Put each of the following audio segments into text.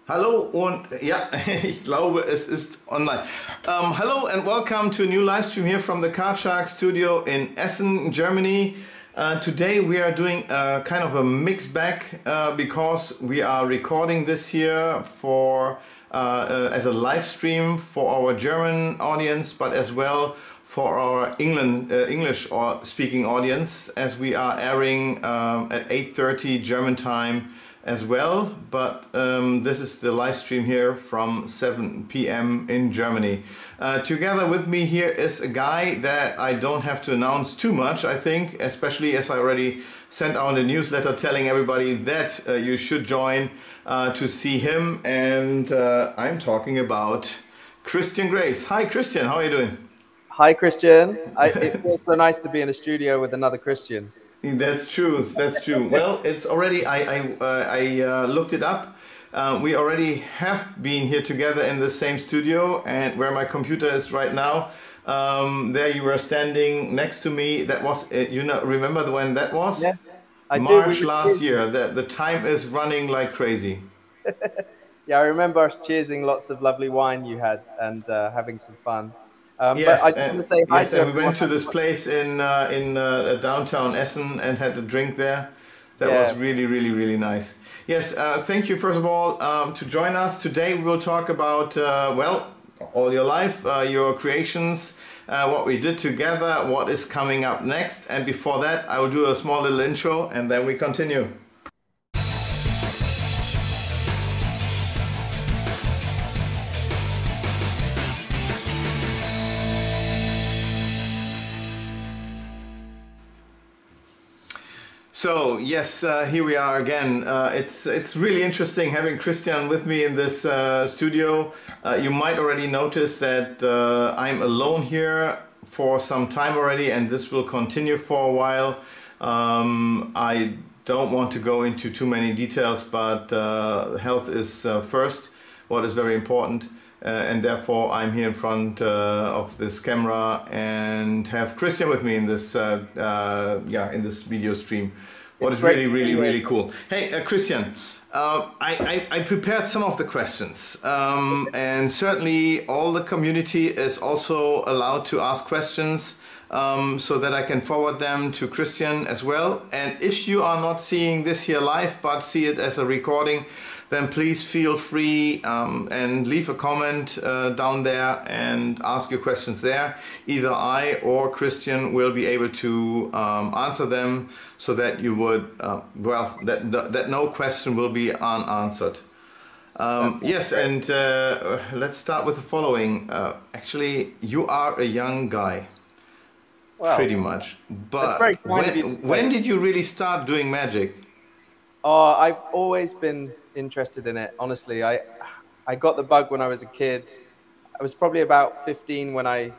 Hallo und ja, ich glaube, es ist online. Hello and welcome to a new live stream here from the Cardshark studio in Essen, Germany. Today we are doing a kind of a mixed bag because we are recording this here for as a live stream for our German audience, but as well for our English speaking audience, as we are airing at 8:30 German time as well, but this is the live stream here from 7 p.m. in Germany. Together with me here is a guy that I don't have to announce too much, I think, especially as I already sent out a newsletter telling everybody that you should join to see him, and I'm talking about Christian Grace. Hi Christian, how are you doing? Hi Christian, it feels so nice to be in a studio with another Christian. That's true. That's true. Well, it's already. I looked it up. We already have been here together in the same studio, and where my computer is right now. There you were standing next to me. That was. You know, remember when that was? Yeah, I do. March last year. The time is running like crazy. Yeah, I remember us cheersing lots of lovely wine you had and having some fun. Yes, but I just want to say hi yes, to and we went to this place in downtown Essen and had a drink there. That was really, really, really nice. Yes, thank you first of all to join us. Today we will talk about, well, all your life, your creations, what we did together, what is coming up next. And before that, I will do a small little intro and then we continue. So yes, here we are again. It's really interesting having Christian with me in this studio. You might already notice that I'm alone here for some time already, and this will continue for a while. I don't want to go into too many details, but health is first, what is very important. And therefore I'm here in front of this camera and have Christian with me in this in this video stream. What is really, really, really cool. Hey, Christian, I prepared some of the questions, and certainly all the community is also allowed to ask questions, so that I can forward them to Christian as well. And if you are not seeing this here live, but see it as a recording, then please feel free and leave a comment down there and ask your questions there. Either I or Christian will be able to answer them, so that you would, well, that no question will be unanswered. Yes, and let's start with the following. Actually, you are a young guy, well, pretty much. But when did you really start doing magic? I've always been interested in it. Honestly, I got the bug when I was a kid. I was probably about 15 when I,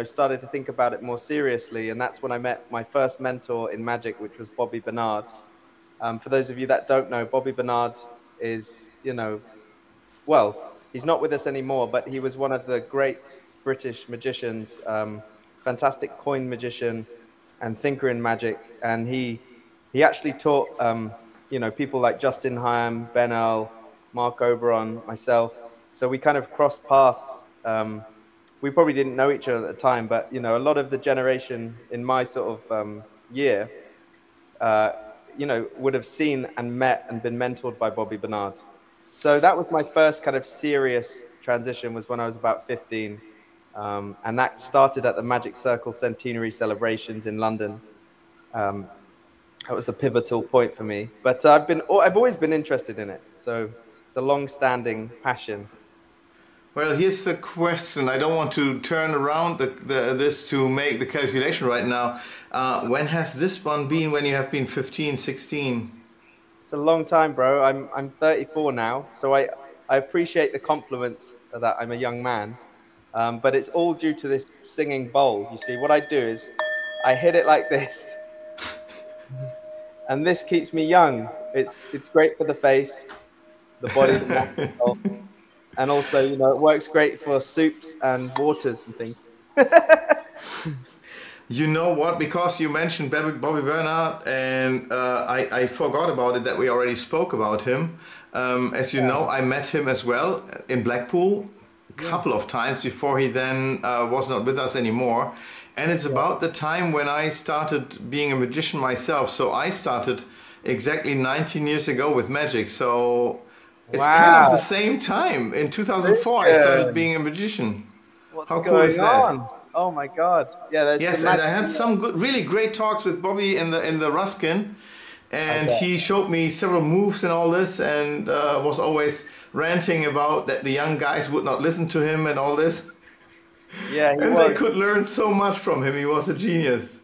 started to think about it more seriously, and that's when I met my first mentor in magic, which was Bobby Bernard. For those of you that don't know, Bobby Bernard is, well, he's not with us anymore, but he was one of the great British magicians, fantastic coin magician and thinker in magic, and he actually taught people like Justin Hyam, Ben Earl, Mark Oberon, myself. So we kind of crossed paths we probably didn't know each other at the time, but you know, a lot of the generation in my sort of year, you know, would have seen and met and been mentored by Bobby Bernard. So that was my first kind of serious transition, was when I was about 15. And that started at the Magic Circle centenary celebrations in London. That was a pivotal point for me. But I've always been interested in it. So it's a long-standing passion. Well, here's the question. I don't want to turn around this to make the calculation right now. When has this one been when you have been 15, 16? It's a long time, bro. I'm 34 now, so I appreciate the compliments that I'm a young man. But it's all due to this singing bowl. You see, what I do is I hit it like this, and this keeps me young. It's great for the face, the body, the mind, the soul. And also, you know, it works great for soups and waters and things. You know what? Because you mentioned Bobby Bernard, and I forgot about it that we already spoke about him. As you know, I met him as well in Blackpool a couple of times before he then was not with us anymore. And it's about the time when I started being a magician myself. So I started exactly 19 years ago with magic. So it's kind of the same time. In 2004, I started being a magician. How cool is that? Oh my God! Yeah, there's yes, and I had some good, really great talks with Bobby in the Ruskin, and he showed me several moves and all this, and was always ranting about that the young guys would not listen to him and all this. Yeah, and they could learn so much from him. He was a genius.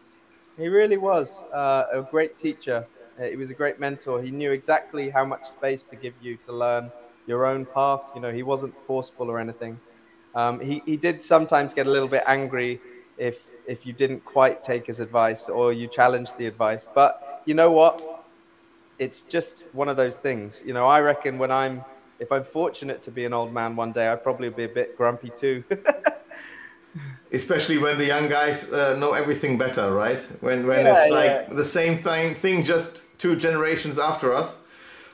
He really was a great teacher. He was a great mentor. He knew exactly how much space to give you to learn your own path. You know, he wasn't forceful or anything. He did sometimes get a little bit angry if you didn't quite take his advice or you challenged the advice. But you know what? It's just one of those things. You know, I reckon if I'm fortunate to be an old man one day, I'd probably be a bit grumpy too. Especially when the young guys know everything better, right? When it's like the same thing just 2 generations after us.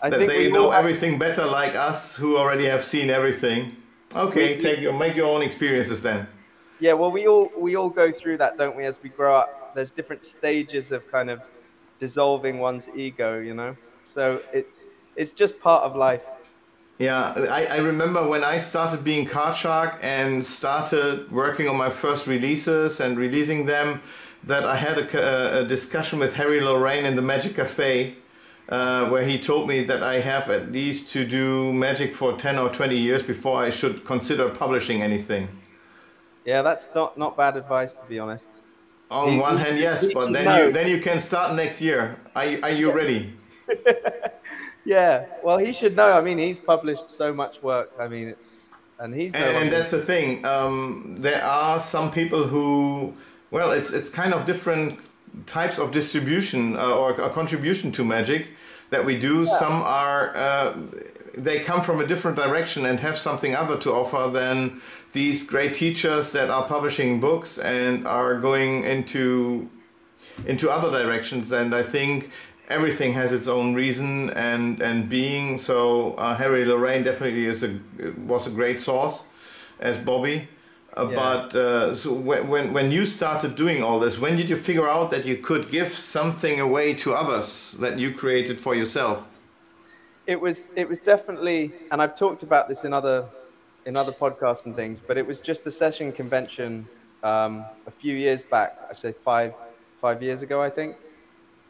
That they know everything better like us who already have seen everything. Okay, make your own experiences then. Yeah, well, we all go through that, don't we? As we grow up, there's different stages of kind of dissolving one's ego, you know. So it's just part of life. Yeah, I remember when I started being cardshark and started working on my first releases and releasing them, that I had a discussion with Harry Lorraine in the Magic Cafe. Where he told me that I have at least to do magic for 10 or 20 years before I should consider publishing anything. Yeah, that's not bad advice, to be honest. On one hand, yes, but then you can start next year. Are you ready? Yeah, well, he should know. I mean, he's published so much work. I mean, and that's the thing. There are some people who, well, it's kind of different types of distribution or a contribution to magic that we do. Yeah. Some are they come from a different direction and have something other to offer than these great teachers that are publishing books and are going into other directions. And I think everything has its own reason and being. So Harry Lorraine definitely was a great source, as Bobby. But so when you started doing all this, when did you figure out that you could give something away to others that you created for yourself? It was definitely, and I've talked about this in other podcasts and things, but it was just the session convention a few years back, actually 5 years ago, I think.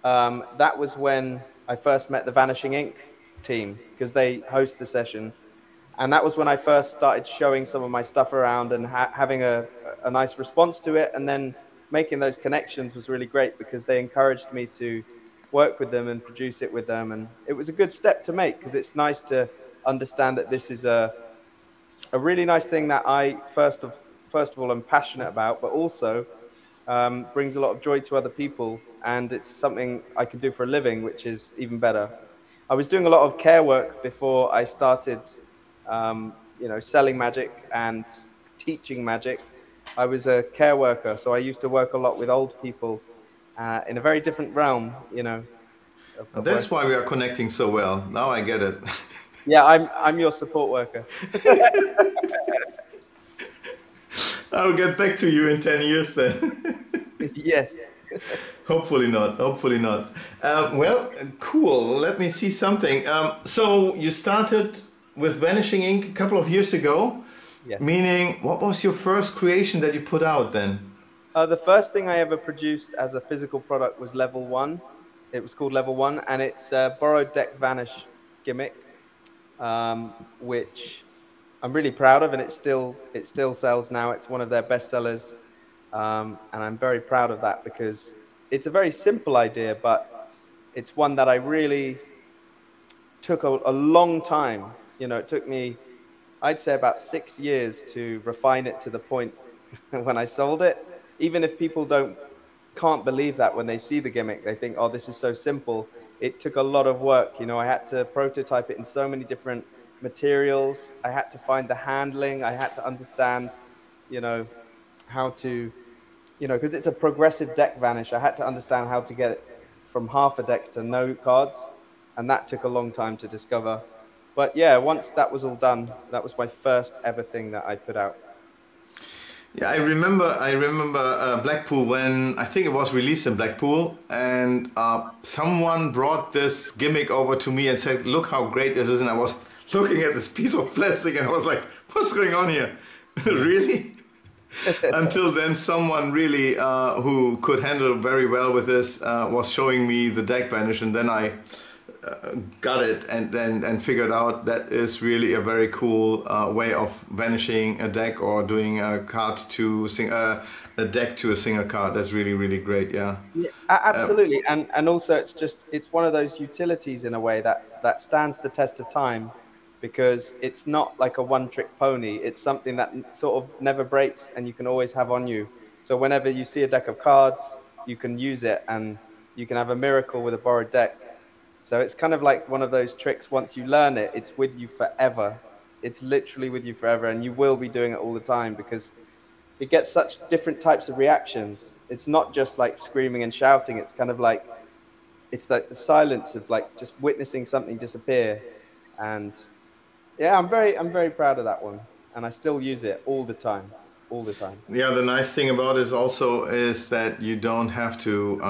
That was when I first met the Vanishing Ink team, because they host the session. And that was when I first started showing some of my stuff around and having a nice response to it. And then making those connections was really great because they encouraged me to work with them and produce it with them. And it was a good step to make because it's nice to understand that this is a really nice thing that I, first of all, am passionate about, but also brings a lot of joy to other people. And it's something I can do for a living, which is even better. I was doing a lot of care work before I started selling magic and teaching magic. I was a care worker, so I used to work a lot with old people in a very different realm, you know. That's why we are connecting so well. Now I get it. Yeah, I'm your support worker. I'll get back to you in 10 years then. Yes. Hopefully not. Hopefully not. Well, cool. Let me see something. So you started with Vanishing Ink a couple of years ago. Yes. Meaning, what was your first creation that you put out then? The first thing I ever produced as a physical product was Level 1. It was called Level 1, and it's a borrowed deck vanish gimmick, which I'm really proud of, and it still sells now. It's one of their best sellers, and I'm very proud of that because it's a very simple idea, but it's one that I really took a long time. You know, it took me, I'd say, about 6 years to refine it to the point when I sold it. Even if people can't believe that when they see the gimmick, they think, oh, this is so simple. It took a lot of work. You know, I had to prototype it in so many different materials. I had to find the handling. I had to understand, you know, how to, you know, because it's a progressive deck vanish. I had to understand how to get it from half a deck to no cards. And that took a long time to discover. But yeah, once that was all done, that was my first ever thing that I put out. Yeah, I remember. I remember Blackpool when I think it was released in Blackpool, and someone brought this gimmick over to me and said, "Look how great this is!" And I was looking at this piece of plastic, and I was like, "What's going on here? Really?" Until then, someone really who could handle very well with this was showing me the deck vanish, and then I got it and figured out that is really a very cool way of vanishing a deck or doing a card to a deck to a single card. That's really, really great. Yeah. Yeah, absolutely. And also it's one of those utilities in a way that stands the test of time because it's not like a one-trick pony. It's something that sort of never breaks and you can always have on you. So whenever you see a deck of cards, you can use it and you can have a miracle with a borrowed deck. So it's kind of like one of those tricks. Once you learn it, it's with you forever. It's literally with you forever, and you will be doing it all the time because it gets such different types of reactions. It's not just like screaming and shouting. It's kind of like it's like the silence of like just witnessing something disappear. And yeah, I'm very proud of that one, and I still use it all the time, all the time. Yeah, the nice thing about it also is that you don't have to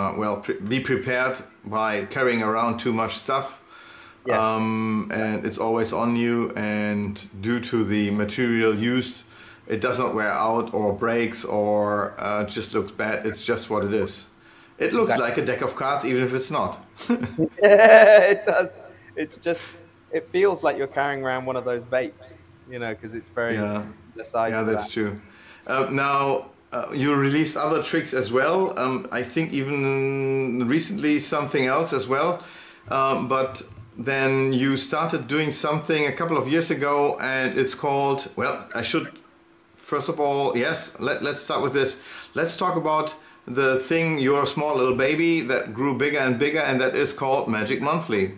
be prepared by carrying around too much stuff. Yeah. And it's always on you, and due to the material used, it does not wear out or breaks or just looks bad. It's just what it is. It looks Exactly. like a deck of cards, even if it's not. Yeah, it does. It's just, it feels like you're carrying around one of those vapes, you know, because it's very Yeah, the size yeah, for that's that. true. Now, you released other tricks as well. I think even recently something else as well. But then you started doing something a couple of years ago, and it's called, well, I should, first of all, yes, let's start with this. Let's talk about the thing, your small little baby that grew bigger and bigger, and that is called Magic Monthly.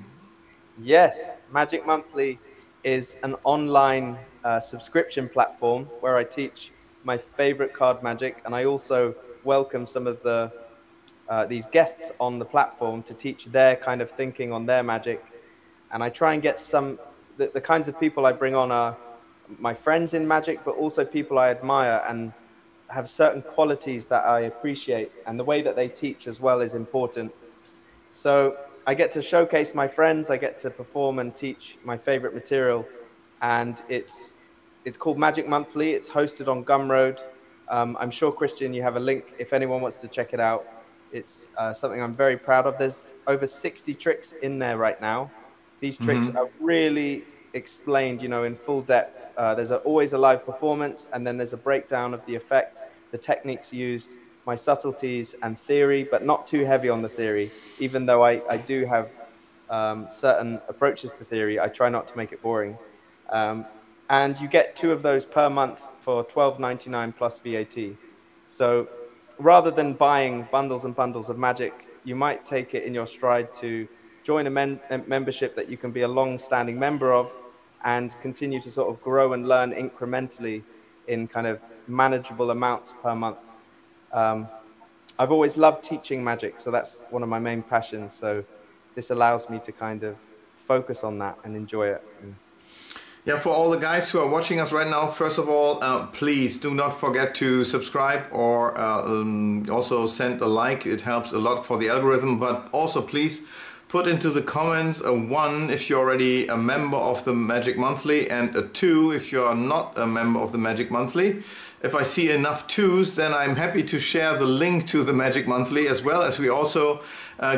Yes, Magic Monthly is an online subscription platform where I teach my favorite card magic, and I also welcome some of these guests on the platform to teach their kind of thinking on their magic. And I try and get the kinds of people I bring on are my friends in magic, but also people I admire and have certain qualities that I appreciate. And the way that they teach as well is important. So I get to showcase my friends, I get to perform and teach my favorite material. And it's called Magic Monthly. It's hosted on Gumroad. I'm sure, Christian, you have a link if anyone wants to check it out. It's something I'm very proud of. There's over 60 tricks in there right now. These tricks are really explained, you know, in full depth. There's always a live performance, and then there's a breakdown of the effect, the techniques used, my subtleties and theory, but not too heavy on the theory. Even though I do have certain approaches to theory, I try not to make it boring. And you get 2 of those per month for $12.99 plus VAT. So rather than buying bundles and bundles of magic, you might take it in your stride to join a membership that you can be a long-standing member of and continue to sort of grow and learn incrementally in kind of manageable amounts per month. I've always loved teaching magic, so that's one of my main passions. So this allows me to kind of focus on that and enjoy it. Yeah, for all the guys who are watching us right now, first of all, please do not forget to subscribe or also send a like. It helps a lot for the algorithm. But also, please put into the comments a 1 if you're already a member of the Magic Monthly and a 2 if you're not a member of the Magic Monthly. If I see enough 2s, then I'm happy to share the link to the Magic Monthly, as well as we also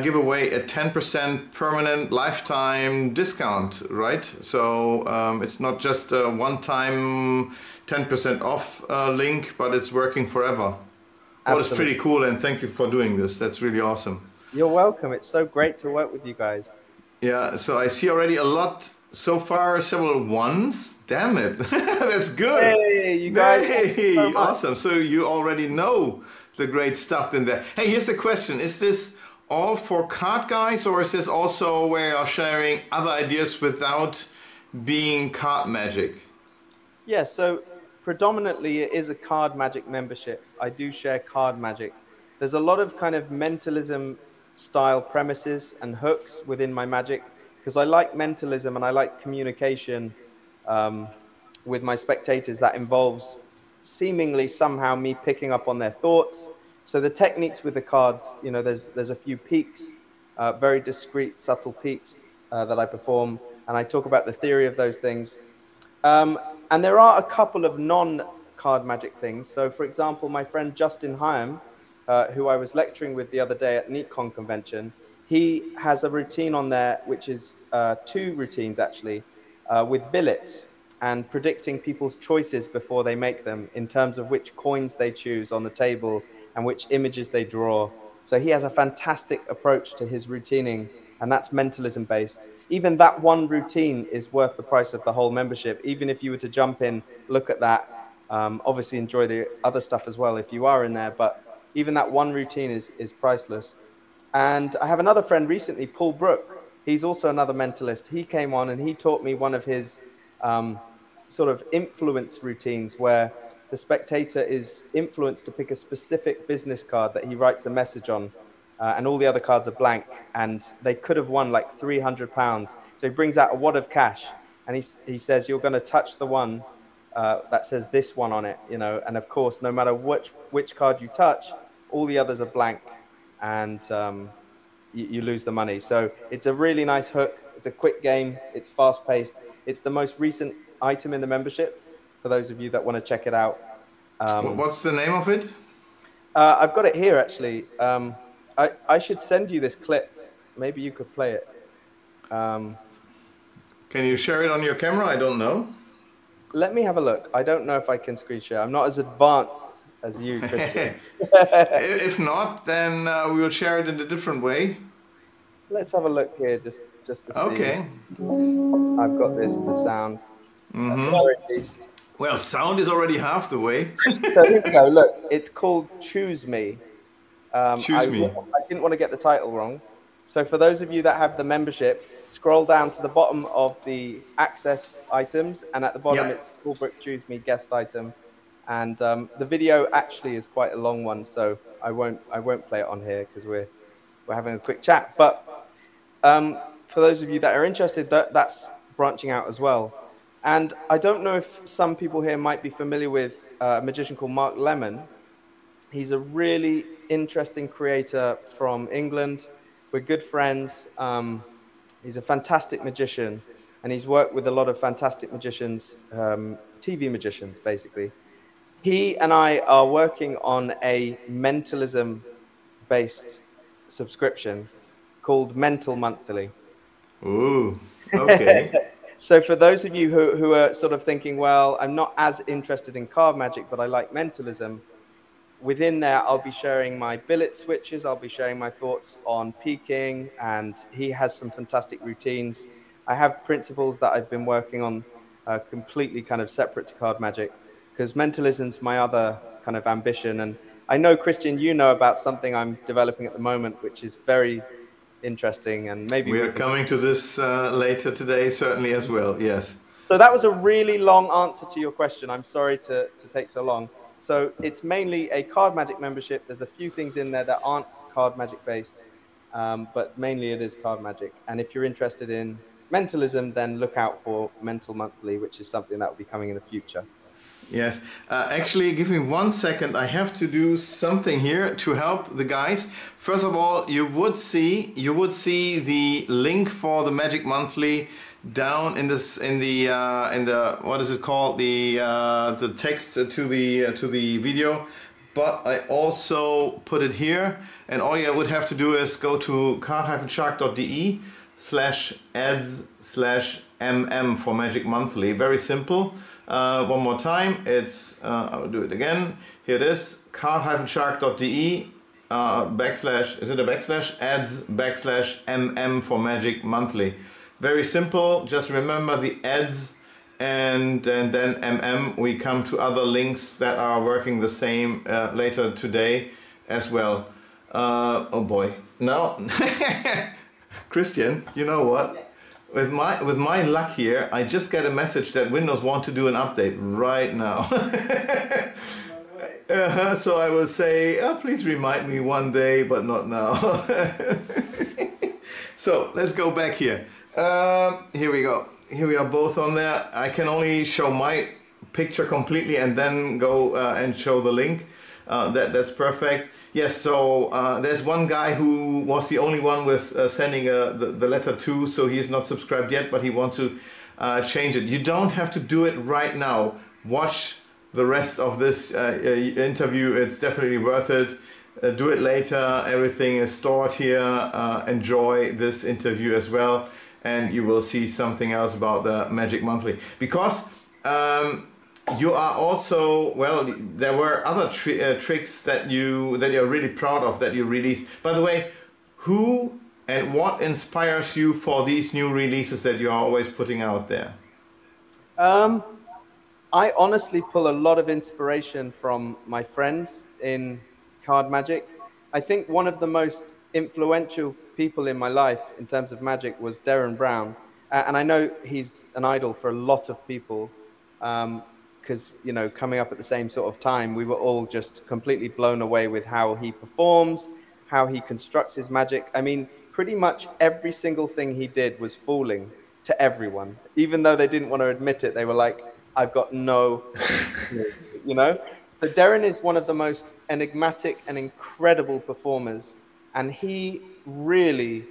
give away a 10% permanent lifetime discount, right? So it's not just a one-time 10% off link, but it's working forever. What is pretty cool, and thank you for doing this. That's really awesome. You're welcome. It's so great to work with you guys. Yeah, so I see already a lot so far, several 1s. Damn it. That's good. Hey, you guys. Hey, So awesome. So you already know the great stuff in there. Hey, here's a question. Is this all for card guys, or is this also where you're sharing other ideas without being card magic? Yeah, so predominantly it is a card magic membership. I do share card magic. There's a lot of kind of mentalism style premises and hooks within my magic, because I like mentalism and I like communication with my spectators that involves seemingly somehow me picking up on their thoughts. So the techniques with the cards, you know, there's a few peaks, very discrete, subtle peaks that I perform, and I talk about the theory of those things. And there are a couple of non-card magic things. So, for example, my friend Justin Hyam, who I was lecturing with the other day at NeetCon convention, he has a routine on there, which is 2 routines actually, with billets and predicting people's choices before they make them in terms of which coins they choose on the table and which images they draw. So he has a fantastic approach to his routining, and that's mentalism based. Even that one routine is worth the price of the whole membership. Even if you were to jump in, look at that, obviously enjoy the other stuff as well if you are in there, but even that one routine is priceless. And I have another friend recently, Paul Brook. He's also another mentalist. He came on and he taught me one of his sort of influence routines where the spectator is influenced to pick a specific business card that he writes a message on, and all the other cards are blank, and they could have won like £300. So he brings out a wad of cash and he says, you're going to touch the one that says this one on it, you know, and of course, no matter which card you touch, all the others are blank, and you lose the money. So it's a really nice hook. It's a quick game. It's fast paced. It's the most recent item in the membership for those of you that want to check it out. What's the name of it? I've got it here, actually. I should send you this clip. Maybe you could play it. Can you share it on your camera? I don't know. Let me have a look. I don't know if I can screen share. I'm not as advanced as you, Christian. If not, then we will share it in a different way. Let's have a look here, just to see. Okay. I've got the sound. At least. Well, sound is already half the way. So here we go. Look, it's called Choose Me. Choose Me. I didn't want to get the title wrong. So for those of you that have the membership, scroll down to the bottom of the access items, and at the bottom it's Paul Brook Choose Me guest item. And the video actually is quite a long one, so I won't play it on here because we're having a quick chat. But for those of you that are interested, that's branching out as well. And I don't know if some people here might be familiar with a magician called Mark Lemon. He's a really interesting creator from England. We're good friends. He's a fantastic magician, and he's worked with a lot of fantastic magicians, TV magicians, basically. He and I are working on a mentalism-based subscription called Mental Monthly. Ooh, okay. So for those of you who are sort of thinking, well, I'm not as interested in card magic, but I like mentalism, within there, I'll be sharing my billet switches. I'll be sharing my thoughts on peaking, and he has some fantastic routines. I have principles that I've been working on completely kind of separate to card magic, because mentalism's my other kind of ambition. And I know, Christian, you know about something I'm developing at the moment, which is very interesting, and maybe we are coming to this later today, certainly as well. Yes. So that was a really long answer to your question. I'm sorry to take so long. So it's mainly a card magic membership. There's a few things in there that aren't card magic based, but mainly it is card magic. And if you're interested in mentalism, then look out for Mental Monthly, which is something that will be coming in the future. Yes, actually, give me 1 second. I have to do something here to help the guys. First of all, you would see the link for the Magic Monthly down in this in the what is it called, the text to the video. But I also put it here, and all you would have to do is go to card-shark.de/ads/mm for Magic Monthly. Very simple. One more time, it's I'll do it again. Here it is, card-shark.de is it a backslash, ads/mm for Magic Monthly. Very simple, just remember the ads and then mm. We come to other links that are working the same later today as well. Oh boy, now Christian, you know what? With my luck here, I just get a message that Windows want to do an update right now. So I will say, please remind me one day, but not now. So let's go back here. Here we go. Here we are both on there. I can only show my picture completely and then go and show the link. That's perfect. Yes, so there's one guy who was the only one with sending the letter to, so he's not subscribed yet, but he wants to change it. You don't have to do it right now. Watch the rest of this interview. It's definitely worth it. Do it later. Everything is stored here. Enjoy this interview as well, and you will see something else about the Magic Monthly. Because you are also, well, there were other tricks that you're really proud of that you released. By the way, who and what inspires you for these new releases that you're always putting out there? I honestly pull a lot of inspiration from my friends in card magic. I think one of the most influential people in my life in terms of magic was Darren Brown. And I know he's an idol for a lot of people. Because, you know, coming up at the same sort of time, we were all just completely blown away with how he performs, how he constructs his magic. I mean, pretty much every single thing he did was fooling to everyone. Even though they didn't want to admit it, they were like, I've got no, you know? So Darren is one of the most enigmatic and incredible performers. And he really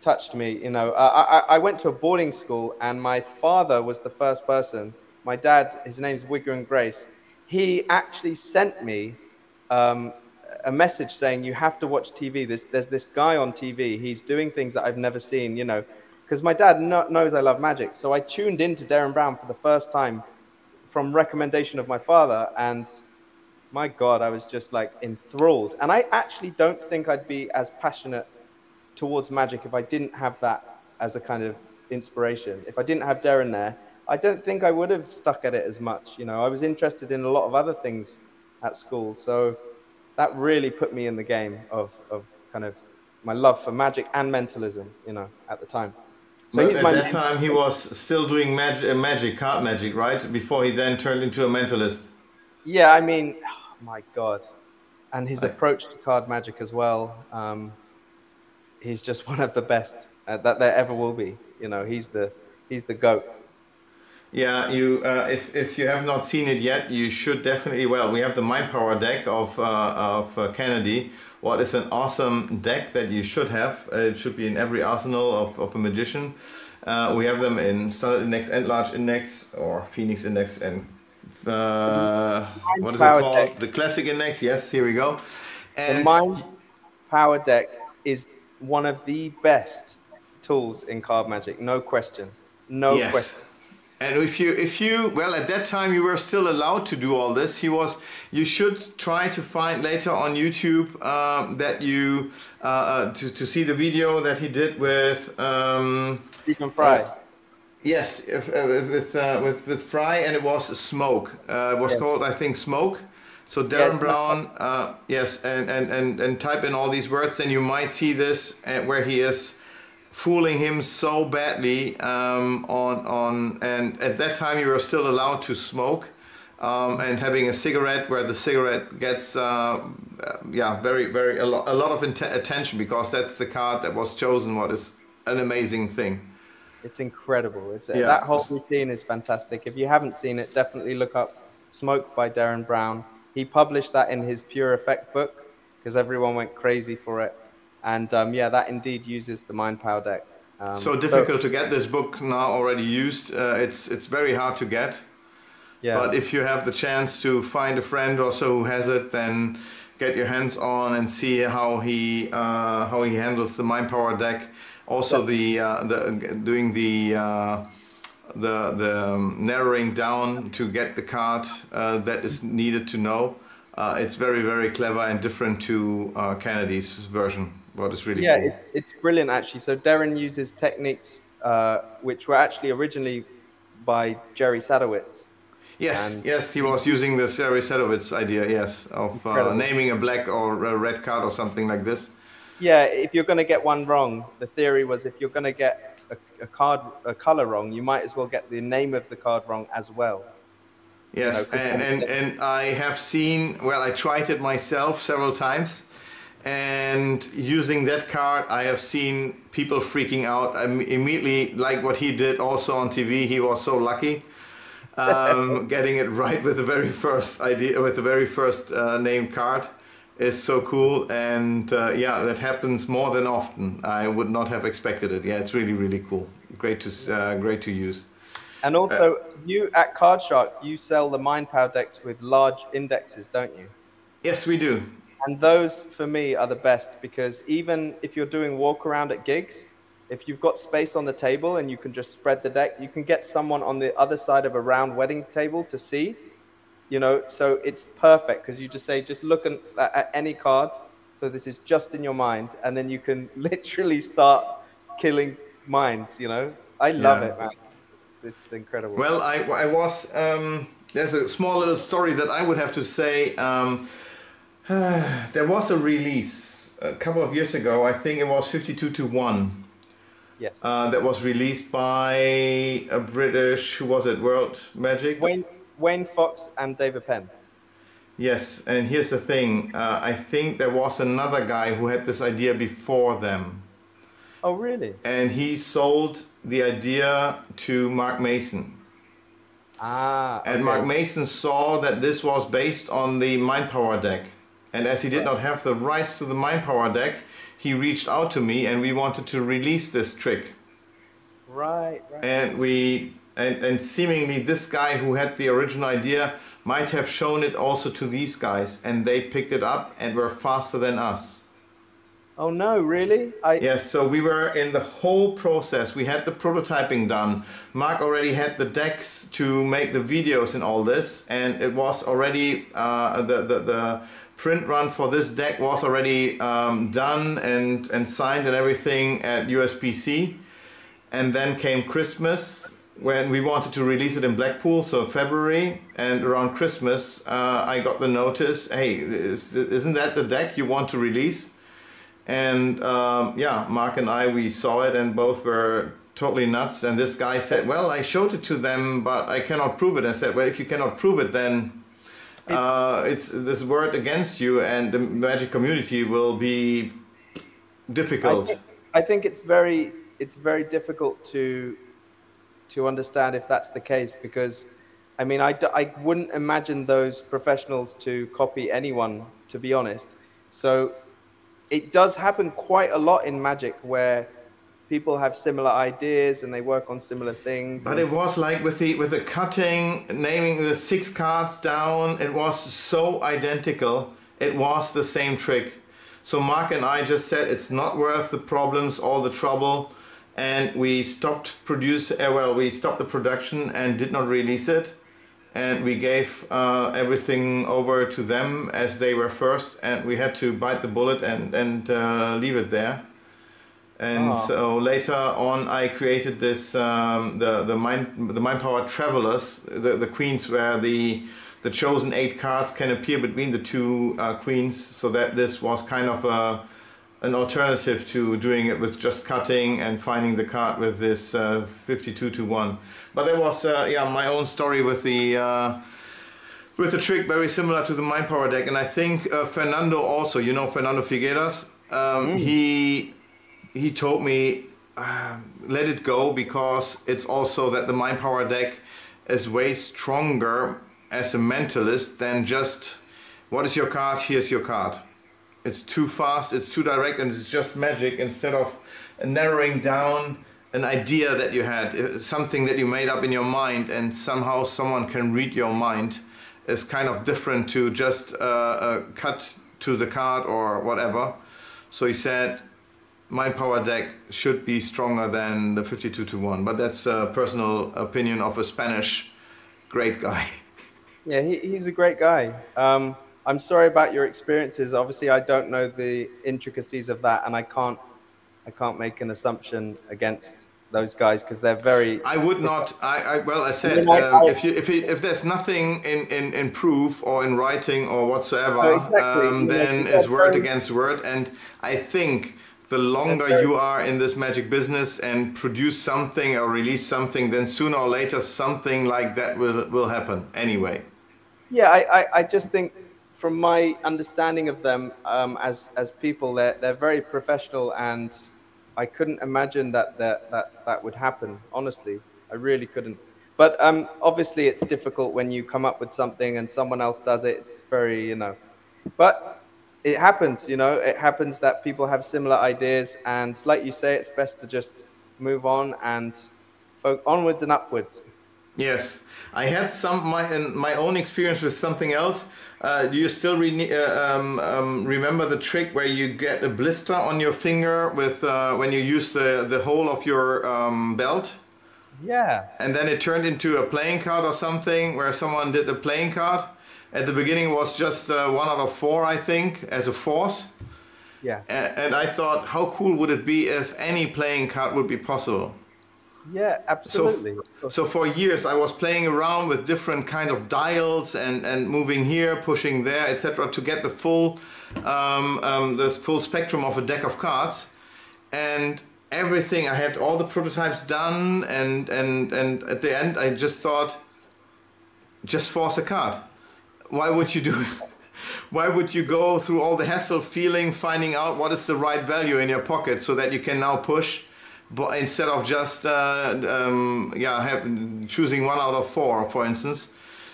touched me, you know. I went to a boarding school, and my father was the first person. My dad, his name's Wigger and Grace. He actually sent me a message saying, you have to watch TV. There's this guy on TV. He's doing things that I've never seen, you know, because my dad knows I love magic. So I tuned into Darren Brown for the first time from recommendation of my father. And my God, I was just like enthralled. And I actually don't think I'd be as passionate towards magic if I didn't have that as a kind of inspiration. If I didn't have Darren there, I don't think I would have stuck at it as much. You know, I was interested in a lot of other things at school. So that really put me in the game of kind of my love for magic and mentalism, you know, at the time. So but at that time he was still doing card magic, right? Before he then turned into a mentalist. Yeah, I mean, oh my God. And his approach to card magic as well. He's just one of the best that there ever will be. You know, he's the GOAT. Yeah, you if you have not seen it yet, you should definitely. Well, we have the Mind Power deck of Kennedy. What is an awesome deck that you should have. It should be in every arsenal of a magician. We have them in Standard Index and Large Index, or Phoenix Index, and what is it called? Deck. The Classic Index. Yes, here we go. And the Mind Power deck is one of the best tools in card magic. No question. No question. And if you, well, at that time you were still allowed to do all this. You should try to find later on YouTube that you, to see the video that he did with Stephen Fry. Yes, with Fry, and it was Smoke. It was called, I think, Smoke. So Darren Brown, yes, and type in all these words, then you might see this where he is fooling him so badly and at that time you were still allowed to smoke and having a cigarette where the cigarette gets a lot of attention, because that's the card that was chosen. What is an amazing thing. It's incredible. It's Yeah. that whole routine is fantastic. If you haven't seen it, definitely look up Smoke by Darren Brown. He published that in his Pure Effect book because everyone went crazy for it. And yeah, that indeed uses the Mind Power deck. So difficult to get this book now already used. It's very hard to get. Yeah. But if you have the chance to find a friend or so who has it, then get your hands on and see how he handles the Mind Power deck. Also, doing the narrowing down to get the card that is needed to know. It's very, very clever and different to Kennedy's version. What is really cool. It's brilliant actually. So Darren uses techniques which were actually originally by Jerry Sadowitz. Yes, yes, he was using the Jerry Sadowitz idea, yes, of naming a black or a red card or something like this. Yeah, if you're going to get one wrong, the theory was if you're going to get a color wrong, you might as well get the name of the card wrong as well. Yes, you know, and I have seen, well, I tried it myself several times, and using that card, I have seen people freaking out immediately, like what he did also on TV. He was so lucky. Getting it right with the very first idea, with the very first named card is so cool, and yeah, that happens more than often. I would not have expected it. Yeah, it's really, really cool. Great to use. And also, you at cardshark, you sell the Mind Power decks with large indexes, don't you? Yes, we do. And those, for me, are the best because even if you're doing walk around at gigs, if you've got space on the table and you can just spread the deck, you can get someone on the other side of a round wedding table to see, you know, so it's perfect because you just say, just look at any card. So this is just in your mind. And then you can literally start killing minds, you know. I love it, man. It's incredible. Well, I was, there's a small little story that I would have to say. There was a release a couple of years ago, I think it was 52-1. Yes. That was released by a British, who was it, World Magic? Wayne Fox and David Penn. Yes, and here's the thing. I think there was another guy who had this idea before them. Oh, really? And he sold the idea to Mark Mason. Ah, okay. And Mark Mason saw that this was based on the Mind Power deck. And as he did not have the rights to the Mind Power deck, he reached out to me and we wanted to release this trick. Right. And seemingly this guy who had the original idea might have shown it also to these guys, and they picked it up and were faster than us. Oh no, really? Yes, so we were in the whole process. We had the prototyping done. Mark already had the decks to make the videos and all this, and it was already the print run for this deck was already done and signed and everything at USPC. And then came Christmas when we wanted to release it in Blackpool, so February, and around Christmas I got the notice, hey, isn't that the deck you want to release? And yeah, Mark and we saw it and both were totally nuts. And this guy said, well, I showed it to them, but I cannot prove it. I said, well, if you cannot prove it, then it's this word against you, and the Magic community will be difficult. I think it's very difficult to understand if that's the case, because I mean, I wouldn't imagine those professionals to copy anyone, to be honest. So it does happen quite a lot in Magic where people have similar ideas and they work on similar things. But it was like with the cutting, naming the 6 cards down, it was so identical. It was the same trick. So Mark and I just said it's not worth the problems, all the trouble, and we stopped we stopped the production and did not release it. And we gave everything over to them as they were first, and we had to bite the bullet and leave it there. And so later on, I created this the Mind Power Travelers, the queens, where the chosen 8 cards can appear between the 2 queens, so that this was kind of an alternative to doing it with just cutting and finding the card with this 52-1. But there was yeah, my own story with the trick, very similar to the Mind Power deck. And I think Fernando also, you know Fernando Figueras, he told me let it go, because it's also that the mind power deck is way stronger as a mentalist than just, what is your card? Here's your card. It's too fast, it's too direct, and it's just magic, instead of narrowing down an idea that you had, something that you made up in your mind, and somehow someone can read your mind, is kind of different to just cut to the card or whatever. So he said, my power deck should be stronger than the 52-1, but that's a personal opinion of a Spanish great guy. Yeah, he's a great guy. I'm sorry about your experiences. Obviously, I don't know the intricacies of that, and I can't make an assumption against those guys, because they're very. I would not. Well, I said, if there's nothing in proof or in writing or whatsoever, Oh, exactly. then it's word against word. And I think the longer you are in this magic business and produce something or release something, then sooner or later something like that will happen anyway. Yeah, I just think, from my understanding of them as people, they're very professional, and I couldn't imagine that would happen. Honestly, I really couldn't. But obviously, it's difficult when you come up with something and someone else does it. It's very, but it happens. It happens that people have similar ideas, and like you say, it's best to just move on and onwards and upwards. Yes, I had my own experience with something else. Do you still remember the trick where you get a blister on your finger with when you use the hole of your belt? Yeah. And then it turned into a playing card or something, where someone did the playing card. At the beginning it was just 1 out of 4, I think, as a force. Yeah. And I thought, how cool would it be if any playing card would be possible? Yeah, absolutely. So for years I was playing around with different kind of dials and moving here, pushing there, etc., to get the full spectrum of a deck of cards. And everything, I had all the prototypes done, and at the end I just thought, just force a card. Why would you do it? Why would you go through all the hassle, finding out what is the right value in your pocket, so that you can now push? But instead of just choosing 1 out of 4, for instance.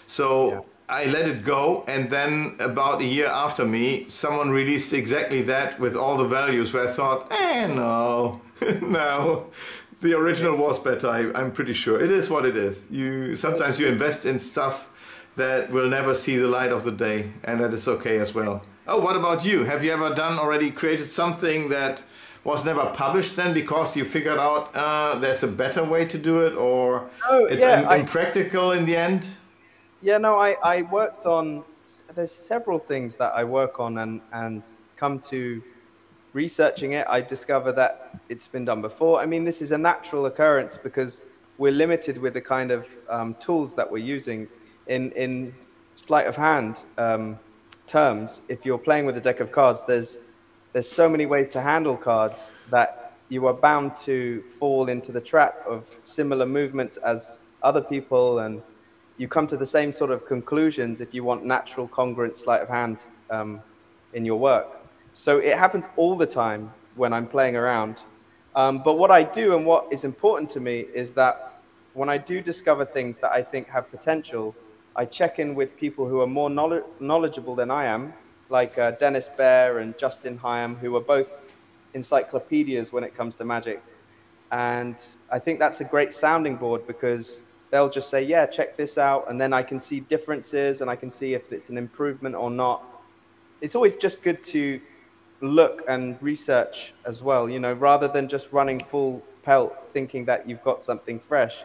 So yeah. I let it go, and then about a year after me, someone released exactly that with all the values, where I thought, no, no, the original was better. I'm pretty sure. It is what it is. Sometimes you invest in stuff that will never see the light of the day, and that is okay as well. Oh, what about you? Have you ever created something that was never published then, because you figured out there's a better way to do it, or it's impractical in the end? Yeah, no, I worked on, there's several things that I work on, and come to researching it, I discover that it's been done before. I mean, this is a natural occurrence, because we're limited with the kind of tools that we're using. In sleight of hand terms, if you're playing with a deck of cards, there's so many ways to handle cards that you are bound to fall into the trap of similar movements as other people, and you come to the same sort of conclusions if you want natural, congruent sleight of hand in your work. So it happens all the time when I'm playing around. But what I do, and what is important to me, is that when I do discover things that I think have potential, I check in with people who are more knowledgeable than I am, like Dennis Baer and Justin Hyam, who are both encyclopedias when it comes to magic. And I think that's a great sounding board, because they'll just say, yeah, check this out. And then I can see differences, and I can see if it's an improvement or not. It's always just good to look and research as well, rather than just running full pelt thinking that you've got something fresh.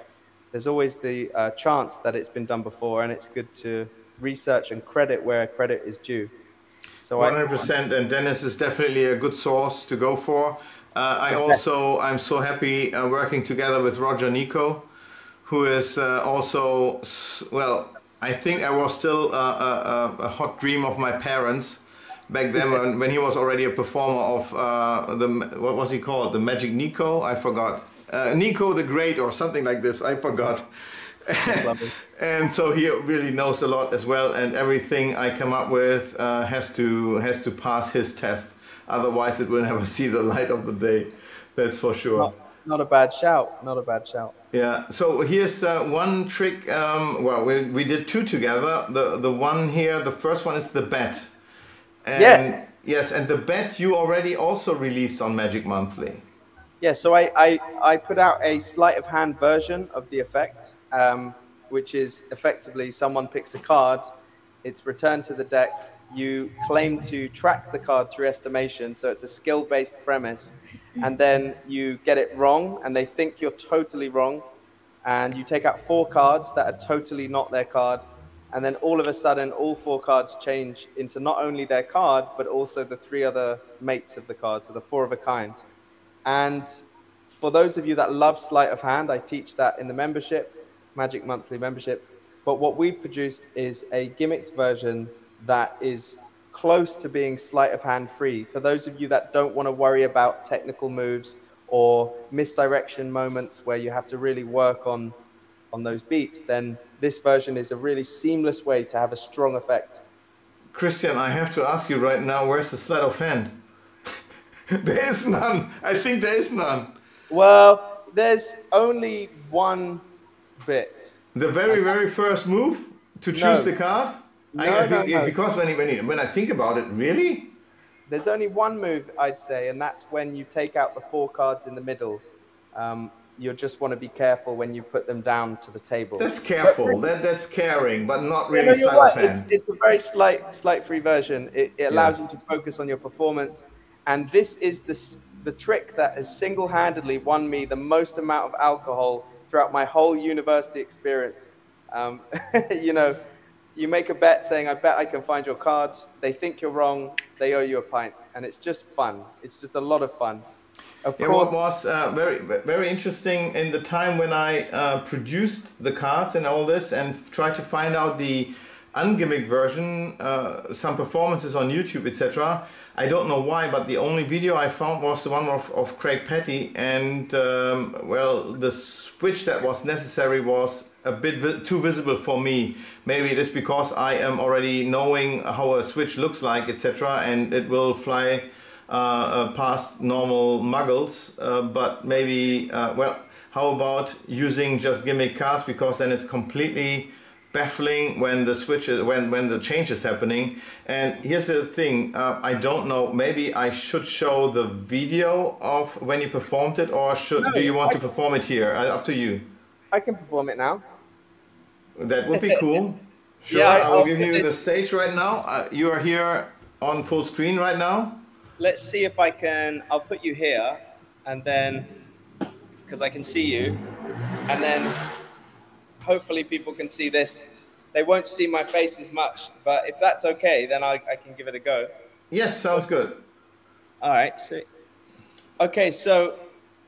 There's always the chance that it's been done before, and it's good to research and credit where credit is due. So 100%, and Dennis is definitely a good source to go for. I'm so happy working together with Roger Nico, who is also, well, I think I was still a hot dream of my parents back then, when he was already a performer of what was he called? The Magic Nico? I forgot. Nico the Great or something like this, I forgot. And so he really knows a lot as well, and everything I come up with has to pass his test. Otherwise it will never see the light of the day. That's for sure. Not a bad shout. Not a bad shout. Yeah. So here's one trick. Well, we did two together. The one here, the first one is the bet. Yes. And yes, and the bet you already also released on Magic Monthly. Yeah, so I put out a sleight of hand version of the effect, which is effectively someone picks a card, it's returned to the deck, you claim to track the card through estimation, so it's a skill-based premise, and then you get it wrong, and they think you're totally wrong, and you take out 4 cards that are totally not their card, and then all of a sudden, all 4 cards change into not only their card, but also the 3 other mates of the card, so the 4 of a kind. And for those of you that love sleight of hand, I teach that in the membership, Magic Monthly membership. But what we've produced is a gimmicked version that is close to being sleight of hand free. For those of you that don't want to worry about technical moves or misdirection moments where you have to really work on those beats, then this version is a really seamless way to have a strong effect. Christian, I have to ask you right now, where's the sleight of hand? There is none. I think there is none. Well, there's only one bit. The very first move to choose the card? No. Because when I think about it, really? There's only one move, I'd say, and that's when you take out the 4 cards in the middle. You just want to be careful when you put them down to the table. That's careful. That's caring, but not really sleight of hand. It's a very slight-free version. It allows you to focus on your performance. And this is the trick that has single-handedly won me the most amount of alcohol throughout my whole university experience. You know, you make a bet saying, I bet I can find your card. They think you're wrong. They owe you a pint. And it's just fun. It's just a lot of fun. Of course. What was very interesting in the time when I produced the cards and all this and tried to find out the ungimmicked version, some performances on YouTube, etc. I don't know why, but the only video I found was the one of Craig Petty, and well, the switch that was necessary was a bit too visible for me. Maybe it is because I am already knowing how a switch looks like, etc., and it will fly past normal muggles. But maybe, well, how about using just gimmick cards, because then it's completely baffling when the switch is, when the change is happening. And here's the thing, I don't know, maybe I should show the video of when you performed it, or do you want to perform it here? Up to you. I can perform it now. That would be cool. Sure, Yeah, I will give you the stage right now. You are here on full screen right now. Let's see if I can, I'll put you here, and then, because I can see you, and then hopefully people can see this. They won't see my face as much, but if that's okay, then I can give it a go. Yes, sounds good. All right, sweet. Okay, so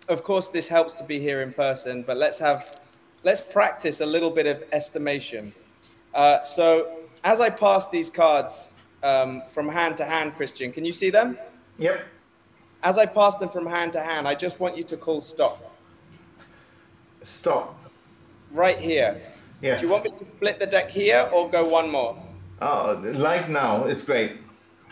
of course this helps to be here in person, but let's practice a little bit of estimation. So as I pass these cards from hand to hand, Christian, can you see them? Yep. As I pass them from hand to hand, I just want you to call stop. Stop. Right here. Yes. Do you want me to split the deck here or go one more? Like now, it's great.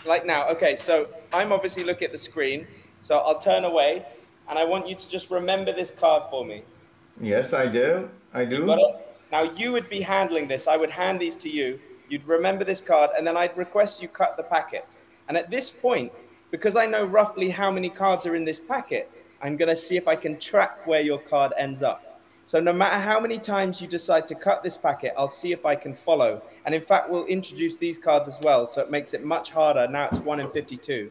Like now, okay, so I'm obviously looking at the screen, so I'll turn away, and I want you to just remember this card for me. Yes, I do. I do. Got it? Now you would be handling this. I would hand these to you. You'd remember this card, and then I'd request you cut the packet. And at this point, because I know roughly how many cards are in this packet, I'm going to see if I can track where your card ends up. So no matter how many times you decide to cut this packet, I'll see if I can follow. And in fact, we'll introduce these cards as well, so it makes it much harder. Now it's 1 in 52.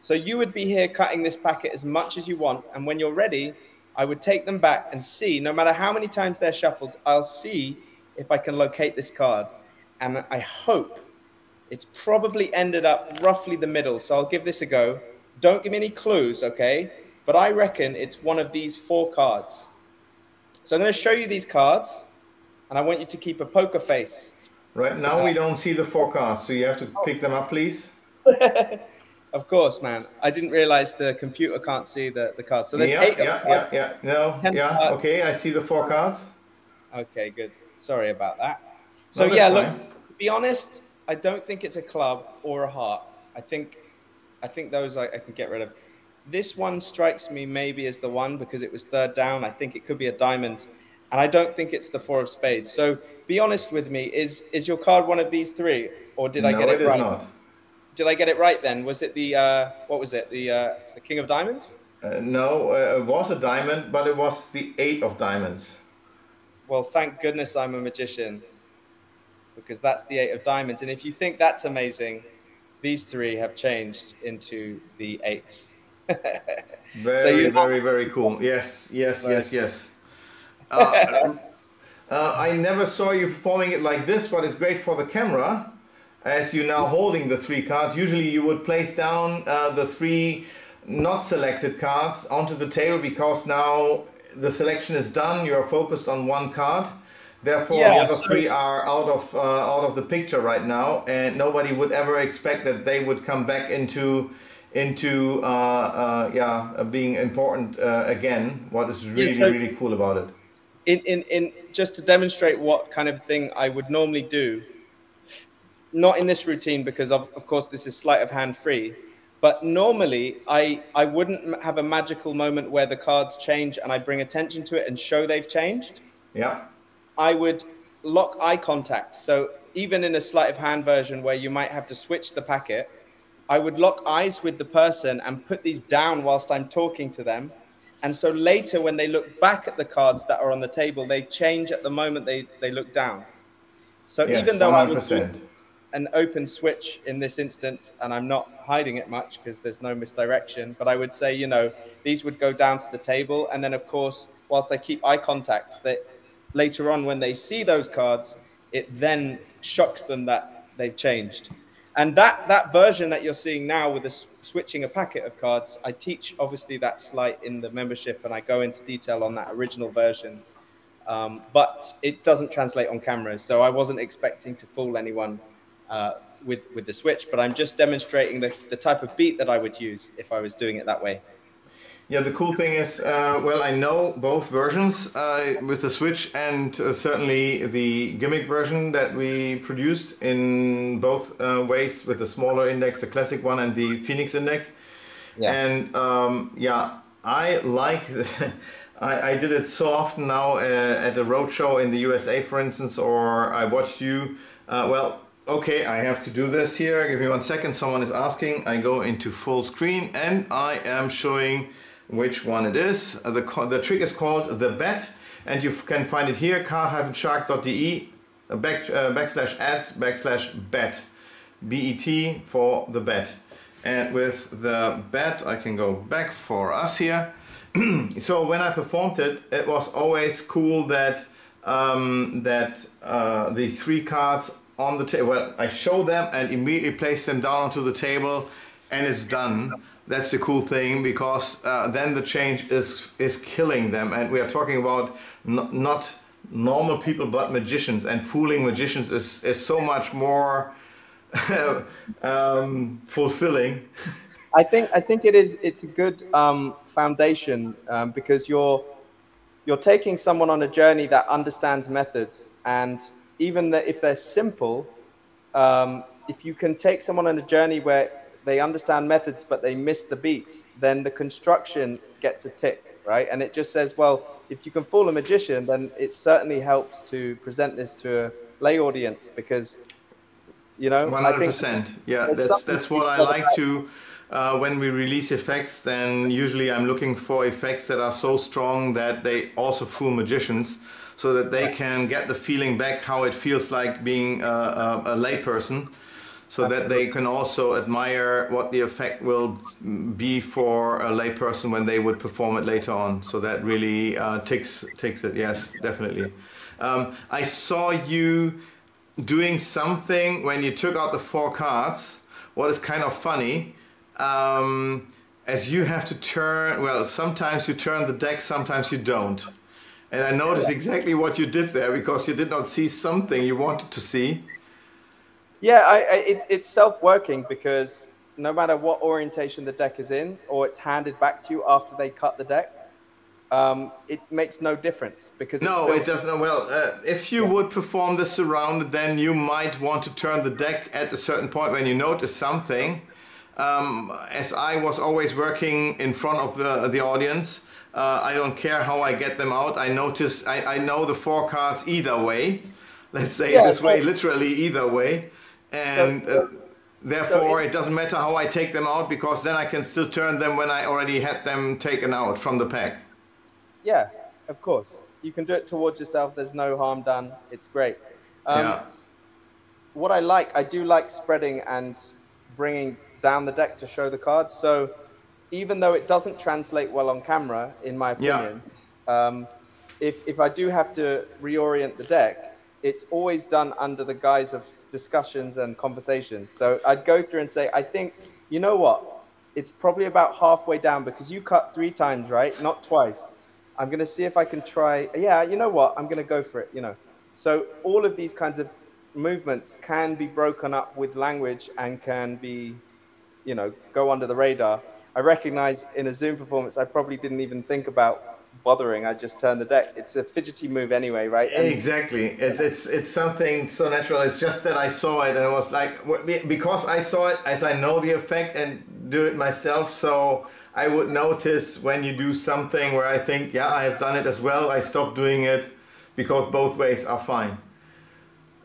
So you would be here cutting this packet as much as you want, and when you're ready, I would take them back and see, no matter how many times they're shuffled, I'll see if I can locate this card. And I hope it's probably ended up roughly the middle, so I'll give this a go. Don't give me any clues, okay? But I reckon it's one of these 4 cards. So I'm going to show you these cards, and I want you to keep a poker face. Right now we don't see the 4 cards, so you have to pick them up, please. Of course, man. I didn't realize the computer can't see the cards. So there's 8 okay, I see the 4 cards. Okay, good. Sorry about that. So look, to be honest, I don't think it's a club or a heart. I think those I can get rid of. this one strikes me maybe as the one because it was third down. I think it could be a diamond, and I don't think it's the four of spades. So be honest with me. Is your card one of these three, or did I get No, it it is right? not. Did I get it right then? Was it the what was it? The king of diamonds? No, it was a diamond, but it was the 8 of diamonds. Well, thank goodness I'm a magician, because that's the 8 of diamonds. And if you think that's amazing, these three have changed into the 8s. So Very, very, very cool. Yes, yes, yes, yes. I never saw you performing it like this, but it's great for the camera, as you're now holding the 3 cards. Usually you would place down the 3 not selected cards onto the table, because now the selection is done, you are focused on 1 card. Therefore, the other 3 are out of the picture right now, and nobody would ever expect that they would come back into being important again. What is really really cool about it? In just to demonstrate what kind of thing I would normally do, not in this routine because of course this is sleight of hand free, but normally I wouldn't have a magical moment where the cards change and I bring attention to it and show they've changed. Yeah. I would lock eye contact. So even in a sleight of hand version where you might have to switch the packet, I would lock eyes with the person and put these down whilst I'm talking to them. And so later when they look back at the cards that are on the table, they change at the moment they look down. So yes, even though 100%. I would do an open switch in this instance, and I'm not hiding it much because there's no misdirection, but I would say, you know, these would go down to the table. And then of course, whilst I keep eye contact, that later on when they see those cards, it then shocks them that they've changed. And that version that you're seeing now with the switching a packet of cards, I teach obviously that sleight in the membership, and I go into detail on that original version. But it doesn't translate on camera, so I wasn't expecting to fool anyone with the switch, but I'm just demonstrating the type of beat that I would use if I was doing it that way. Yeah, the cool thing is, well, I know both versions with the switch, and certainly the gimmick version that we produced in both ways, with the smaller index, the classic one, and the Phoenix index. Yeah. And yeah, I like I did it so often now at a roadshow in the USA, for instance, or I watched you. Well, okay, I have to do this here. Give me 1 second. Someone is asking. I go into full screen and I am showing which one it is. The trick is called the bet, and you can find it here, card-shark.de /ads/bet, BET for the bet. And with the bet, I can go back for us here. So when I performed it, it was always cool that the 3 cards on the table, well, I show them and immediately place them down onto the table, and it's done. That's the cool thing, because then the change is killing them, and we are talking about not normal people but magicians, and fooling magicians is so much more fulfilling. I think it's a good foundation, because you're taking someone on a journey that understands methods, and even if they're simple, if you can take someone on a journey where they understand methods but they miss the beats, then the construction gets a tick, right? And it just says, well, if you can fool a magician, then it certainly helps to present this to a lay audience, because, you know, 100%. Yeah, that's what I like to. When we release effects, then usually I'm looking for effects that are so strong that they also fool magicians, so that they can get the feeling back how it feels like being a layperson, so that they can also admire what the effect will be for a layperson when they would perform it later on. So that really takes it. Yes, definitely. I saw you doing something when you took out the 4 cards. What is kind of funny, as you have to turn, well, sometimes you turn the deck, sometimes you don't. And I noticed exactly what you did there, because you did not see something you wanted to see. Yeah, it's self-working, because no matter what orientation the deck is in, or it's handed back to you after they cut the deck, it makes no difference, because no, it doesn't. Well, if you would perform the surrounded, then you might want to turn the deck at a certain point when you notice something. as I was always working in front of the audience, I don't care how I get them out. I notice, I know the 4 cards either way. Let's say it this way, literally either way. And therefore, it doesn't matter how I take them out, because then I can still turn them when I already had them taken out from the pack. Yeah, of course. You can do it towards yourself. There's no harm done. It's great. What I do like spreading and bringing down the deck to show the cards. So even though it doesn't translate well on camera, in my opinion, if I do have to reorient the deck, it's always done under the guise of discussions and conversations. So I'd go through and say, I think, you know what? It's probably about halfway down, because you cut 3 times, right? Not twice. I'm going to see if I can try. Yeah, you know what? I'm going to go for it, you know. So all of these kinds of movements can be broken up with language and can be, you know, go under the radar. I recognize in a Zoom performance, I probably didn't even think about bothering. I just turned the deck. It's a fidgety move anyway, right? And exactly. It's something so natural. It's just that I saw it and it was like, because I saw it, as I know the effect and do it myself, so I would notice when you do something where I think, yeah, I have done it as well, I stop doing it, because both ways are fine.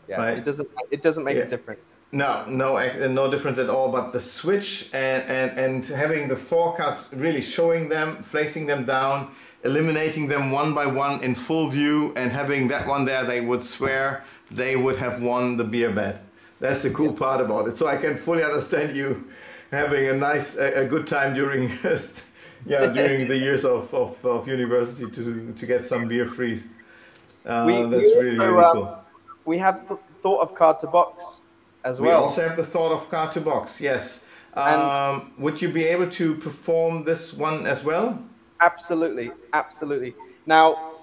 Yeah, right? It doesn't make a difference. No difference at all. But the switch and having the 4 cards, really showing them, placing them down, eliminating them one by one in full view, and having that one there, they would swear they would have won the beer bet. That's the cool part about it. So I can fully understand you having a good time during during the years of university to get some beer free. That's really cool. We have the thought of card to box as well. We also have the thought of card to box, yes. Would you be able to perform this one as well? Absolutely, absolutely. Now,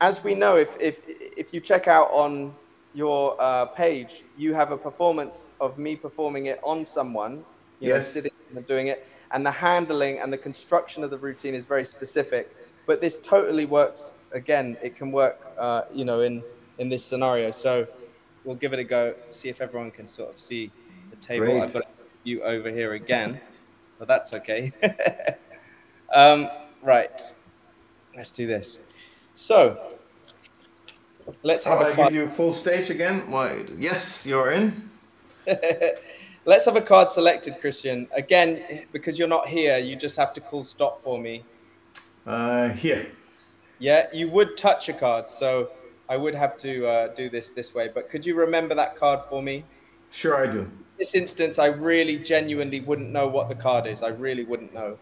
as we know, if you check out on your page, you have a performance of me performing it on someone, you know, sitting and doing it, and the handling and the construction of the routine is very specific. But this totally works. Again, it can work, you know, in this scenario. So we'll give it a go, see if everyone can sort of see the table. Great. I've got you over here again, but that's okay. Right, let's do this. So let's have a card. I give you full stage again. Wait. Yes, you're in. Let's have a card selected, Christian. Again, because you're not here, you just have to call stop for me. Here. Yeah, you would touch a card, so I would have to do this way. But could you remember that card for me? Sure, I do. In this instance, I really genuinely wouldn't know what the card is. I really wouldn't know.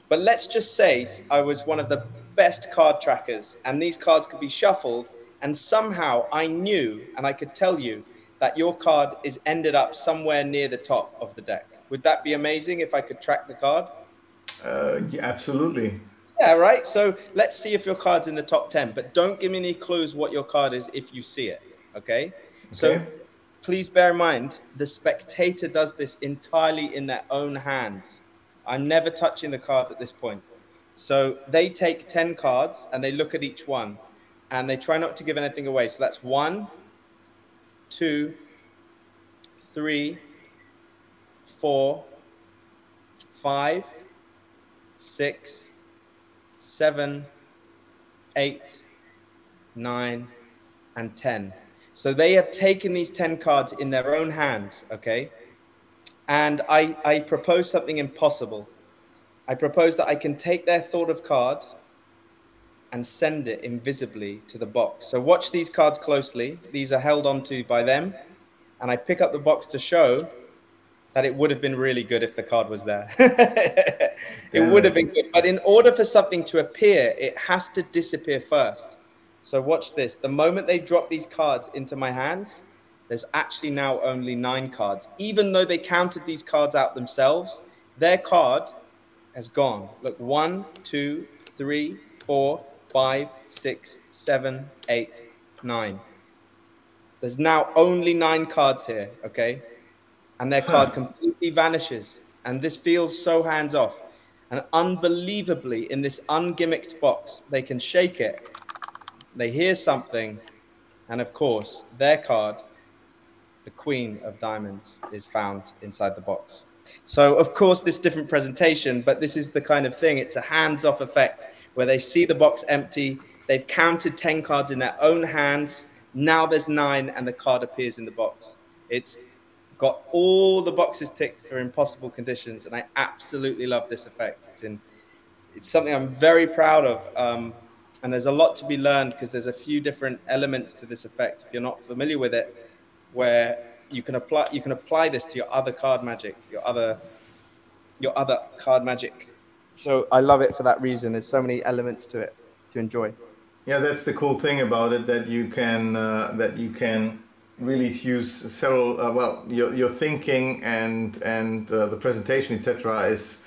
But let's just say I was one of the best card trackers, and these cards could be shuffled, and somehow I knew, and I could tell you, that your card is ended up somewhere near the top of the deck. Would that be amazing if I could track the card? Yeah, absolutely. Yeah, right. So let's see if your card's in the top 10, but don't give me any clues what your card is if you see it. Okay. So please bear in mind, the spectator does this entirely in their own hands. I'm never touching the card at this point. So they take 10 cards and they look at each one and they try not to give anything away. So that's 1, 2, 3, 4, 5, 6, 7, 8, 9, and 10. So they have taken these 10 cards in their own hands, okay? And I propose something impossible. I propose that I can take their thought of card and send it invisibly to the box. So watch these cards closely. These are held onto by them. And I pick up the box to show that it would have been really good if the card was there. It would have been good. But in order for something to appear, it has to disappear first. So watch this. The moment they drop these cards into my hands, there's actually now only 9 cards. Even though they counted these cards out themselves, their card has gone. Look, 1, 2, 3, 4, 5, 6, 7, 8, 9. There's now only 9 cards here, okay? And their card completely vanishes. And this feels so hands-off. And unbelievably, in this ungimmicked box, they can shake it. They hear something. And of course, their card, the Queen of Diamonds, is found inside the box. So of course, this different presentation, but this is the kind of thing, it's a hands-off effect where they see the box empty, they've counted 10 cards in their own hands, now there's 9 and the card appears in the box. It's got all the boxes ticked for impossible conditions, and I absolutely love this effect. It's something I'm very proud of, and there's a lot to be learned because there's a few different elements to this effect. If you're not familiar with it, where you can apply this to your other card magic, your other card magic. So I love it for that reason. There's so many elements to it to enjoy. Yeah, that's the cool thing about it, that you can really use several. Well, your thinking and the presentation, etc., is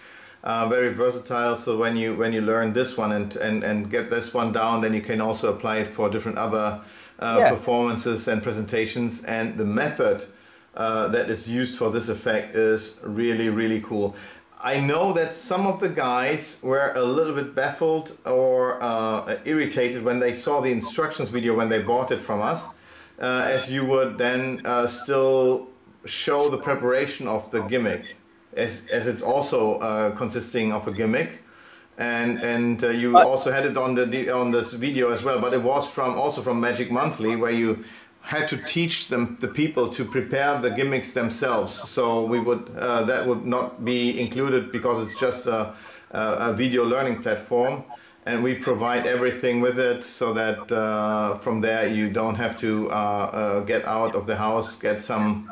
very versatile. So when you learn this one and get this one down, then you can also apply it for different other performances and presentations. And the method that is used for this effect is really, really cool. I know that some of the guys were a little bit baffled or irritated when they saw the instructions video when they bought it from us, as you would then still show the preparation of the gimmick, as it's also consisting of a gimmick, and you also had it on this video as well. But it was also from Magic Monthly, where you had to teach the people to prepare the gimmicks themselves. So we would that would not be included because it's just a video learning platform, and we provide everything with it so that from there you don't have to get out of the house, get some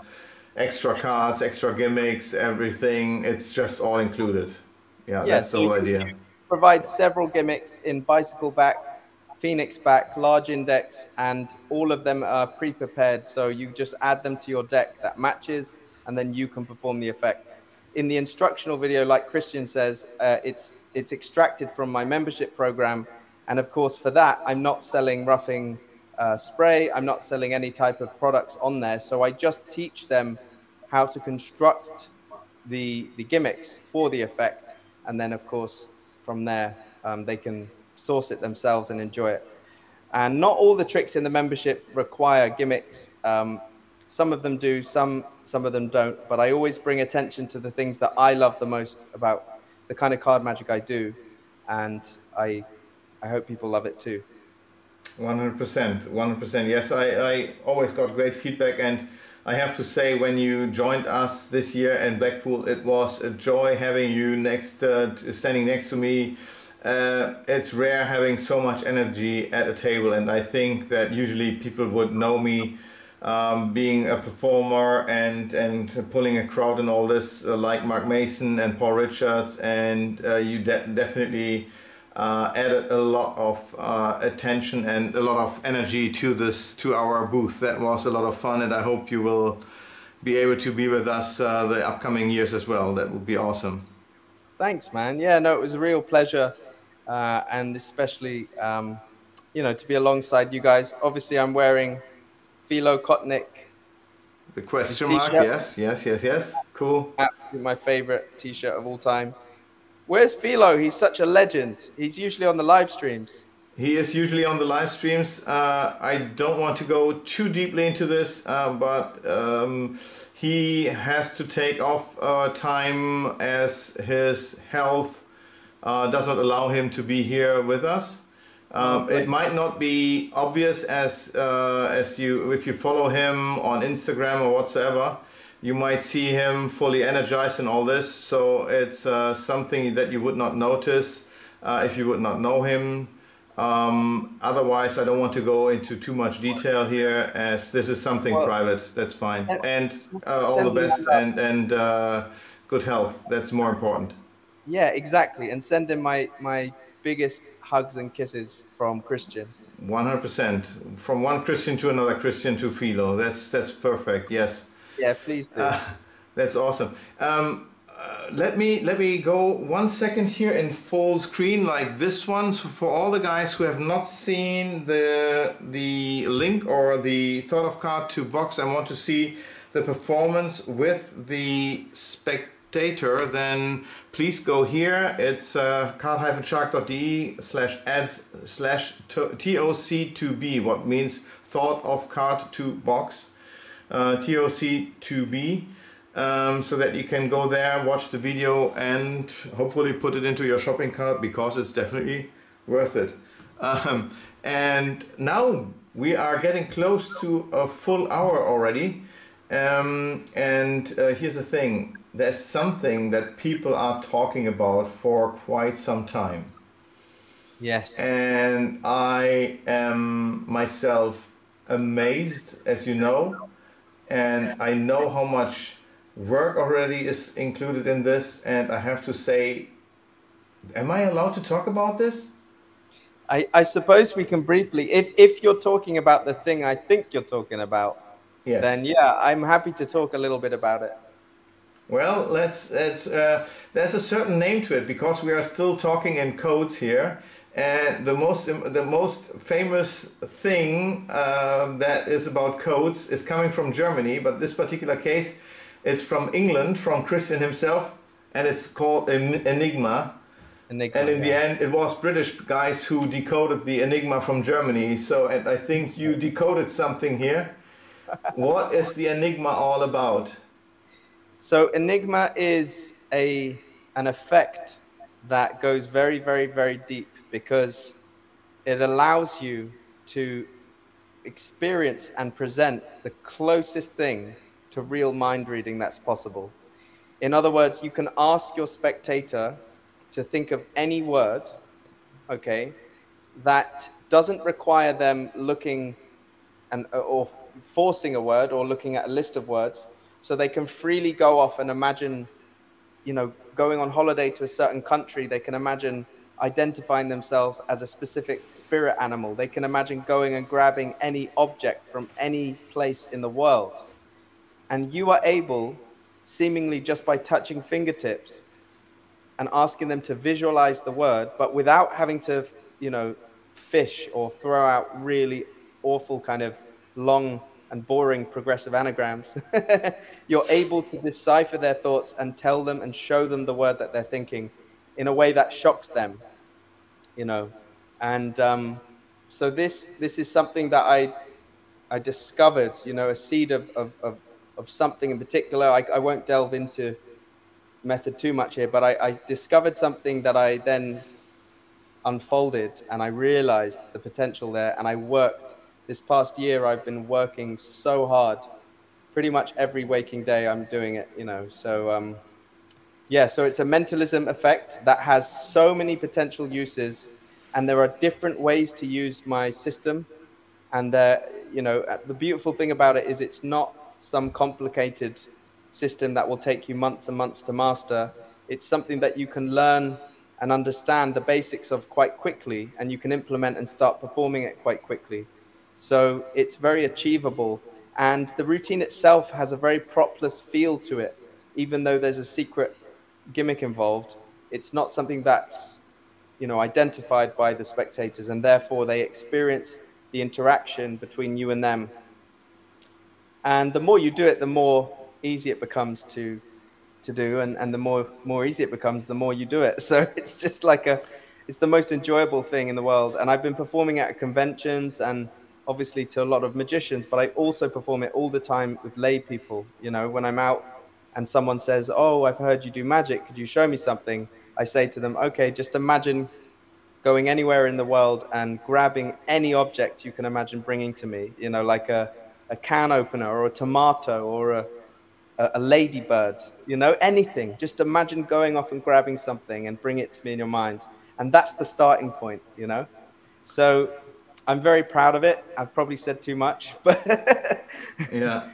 extra cards, extra gimmicks, everything. It's just all included. Yeah, that's the whole idea. Provide several gimmicks in bicycle back, Phoenix back, large index, and all of them are pre-prepared. So you just add them to your deck that matches, and then you can perform the effect. In the instructional video, like Christian says, it's extracted from my membership program. And of course, for that, I'm not selling roughing spray. I'm not selling any type of products on there. So I just teach them how to construct the gimmicks for the effect. And then, of course, from there, they can source it themselves and enjoy it. And not all the tricks in the membership require gimmicks. Some of them do, some of them don't, but I always bring attention to the things that I love the most about the kind of card magic I do, and I hope people love it too. 100%. Yes, I always got great feedback, and I have to say, when you joined us this year in Blackpool, it was a joy having you standing next to me. It's rare having so much energy at a table, and I think that usually people would know me being a performer and pulling a crowd and all this, like Mark Mason and Paul Richards, and you definitely added a lot of attention and a lot of energy to our booth. That was a lot of fun, and I hope you will be able to be with us the upcoming years as well. That would be awesome. Thanks, man. Yeah, no, it was a real pleasure. And especially, to be alongside you guys. Obviously, I'm wearing Philo Kotnik. The question mark, yes. Cool. Absolutely my favorite t-shirt of all time. Where's Philo? He's such a legend. He's usually on the live streams. He is usually on the live streams. I don't want to go too deeply into this, but he has to take off time as his health does not allow him to be here with us. It might not be obvious if you follow him on Instagram or whatsoever, you might see him fully energized and all this. So it's something that you would not notice if you would not know him. Otherwise, I don't want to go into too much detail here, as this is something private. That's fine. And all the best and good health. That's more important. Yeah, exactly. And send him my biggest hugs and kisses from Christian. 100%. From one Christian to another Christian to Philo. That's perfect. Yes. Yeah, please do. That's awesome. Let me go 1 second here in full screen like this one. So for all the guys who have not seen the link or the thought of card to box, I want to see the performance with the spectator, then please go here. It's card-shark.de/ads/TOC2B, what means thought of card to box, TOC2B. so that you can go there, watch the video, and hopefully put it into your shopping cart, because it's definitely worth it. And now we are getting close to a full hour already. And here's the thing, there's something that people are talking about for quite some time. Yes. And I am myself amazed, as you know, and I know how much work already is included in this. And I have to say, am I allowed to talk about this? I suppose we can briefly, if you're talking about the thing I think you're talking about, Yes. then yeah, I'm happy to talk a little bit about it. Well, there's a certain name to it, because we are still talking in codes here. And the most famous thing that is about codes is coming from Germany, but this particular case is from England, from Christian himself, and it's called Enigma. Enigma, and in the end, it was British guys who decoded the Enigma from Germany. So, and I think you decoded something here. What is the Enigma all about? So Enigma is an effect that goes very, very, very deep, because it allows you to experience and present the closest thing to real mind reading that's possible. In other words, you can ask your spectator to think of any word, okay, that doesn't require them looking or forcing a word or looking at a list of words, so they can freely go off and imagine, going on holiday to a certain country. They can imagine identifying themselves as a specific spirit animal. They can imagine going and grabbing any object from any place in the world. And you are able, seemingly just by touching fingertips and asking them to visualize the word, but without having to, fish or throw out really awful kind of long and boring progressive anagrams, you're able to decipher their thoughts and tell them and show them the word that they're thinking in a way that shocks them, And so this is something that I discovered, a seed of something in particular. I won't delve into method too much here, but I discovered something that I then unfolded, and I realized the potential there. And I worked this past year. I've been working so hard, pretty much every waking day I'm doing it, So yeah, so it's a mentalism effect that has so many potential uses, and there are different ways to use my system. And the beautiful thing about it is it's not some complicated system that will take you months and months to master. It's something that you can learn and understand the basics of quite quickly, and you can implement and start performing it quite quickly. So it's very achievable, and the routine itself has a very propless feel to it. Even though there's a secret gimmick involved, it's not something that's identified by the spectators, and therefore they experience the interaction between you and them. And the more you do it, the more easy it becomes to do, and the more easy it becomes, the more you do it. So it's just like it's the most enjoyable thing in the world. And I've been performing at conventions and obviously to a lot of magicians, but I also perform it all the time with lay people. When I'm out and someone says, "Oh, I've heard you do magic, could you show me something?" I say to them, "Okay, just imagine going anywhere in the world and grabbing any object you can imagine bringing to me, like a can opener or a tomato or a ladybird, anything. Just imagine going off and grabbing something and bring it to me in your mind." And that's the starting point, So I'm very proud of it. I've probably said too much, but yeah.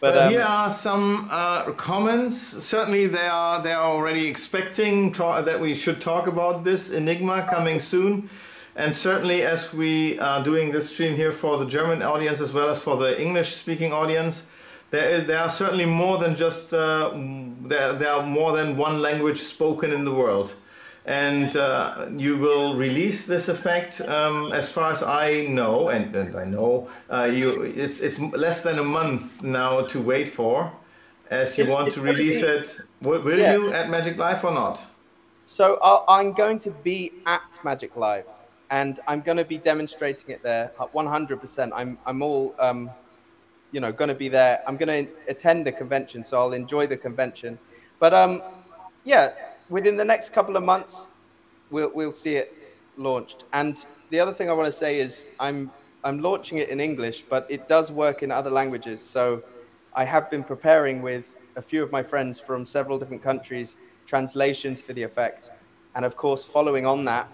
But here are some comments. Certainly, they are already expecting that we should talk about this Enigma coming soon. And certainly, as we are doing this stream here for the German audience as well as for the English-speaking audience, there are certainly more than just there are more than one language spoken in the world. And you will release this effect, as far as I know, and I know it's less than a month now to wait for, as you want to release it. Will you at Magic Live or not? So I'm going to be at Magic Live, and I'm going to be demonstrating it there 100%. I'm all going to be there. I'm going to attend the convention, so I'll enjoy the convention. But yeah, within the next couple of months, we'll see it launched. And the other thing I want to say is I'm launching it in English, but it does work in other languages. So I have been preparing with a few of my friends from several different countries translations for the effect. And of course, following on that,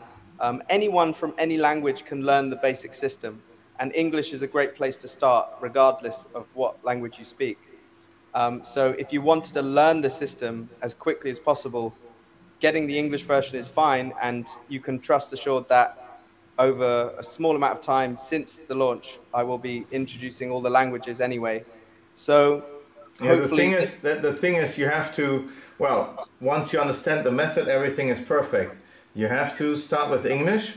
anyone from any language can learn the basic system. And English is a great place to start, regardless of what language you speak. So if you wanted to learn the system as quickly as possible, getting the English version is fine, and you can trust assured that over a small amount of time since the launch, I will be introducing all the languages anyway. So Yeah, hopefully, the thing is you have to, well, once you understand the method, everything is perfect. You have to start with English,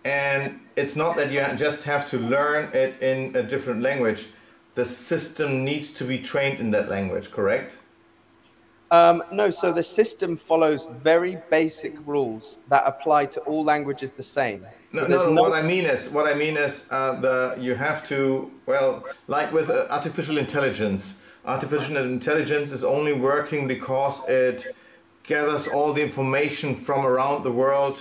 and it's not that you just have to learn it in a different language. The system needs to be trained in that language, correct? no. So the system follows very basic rules that apply to all languages the same. So No, there's no. no. What I mean is, the you have to, well, like with artificial intelligence. Artificial intelligence is only working because it gathers all the information from around the world,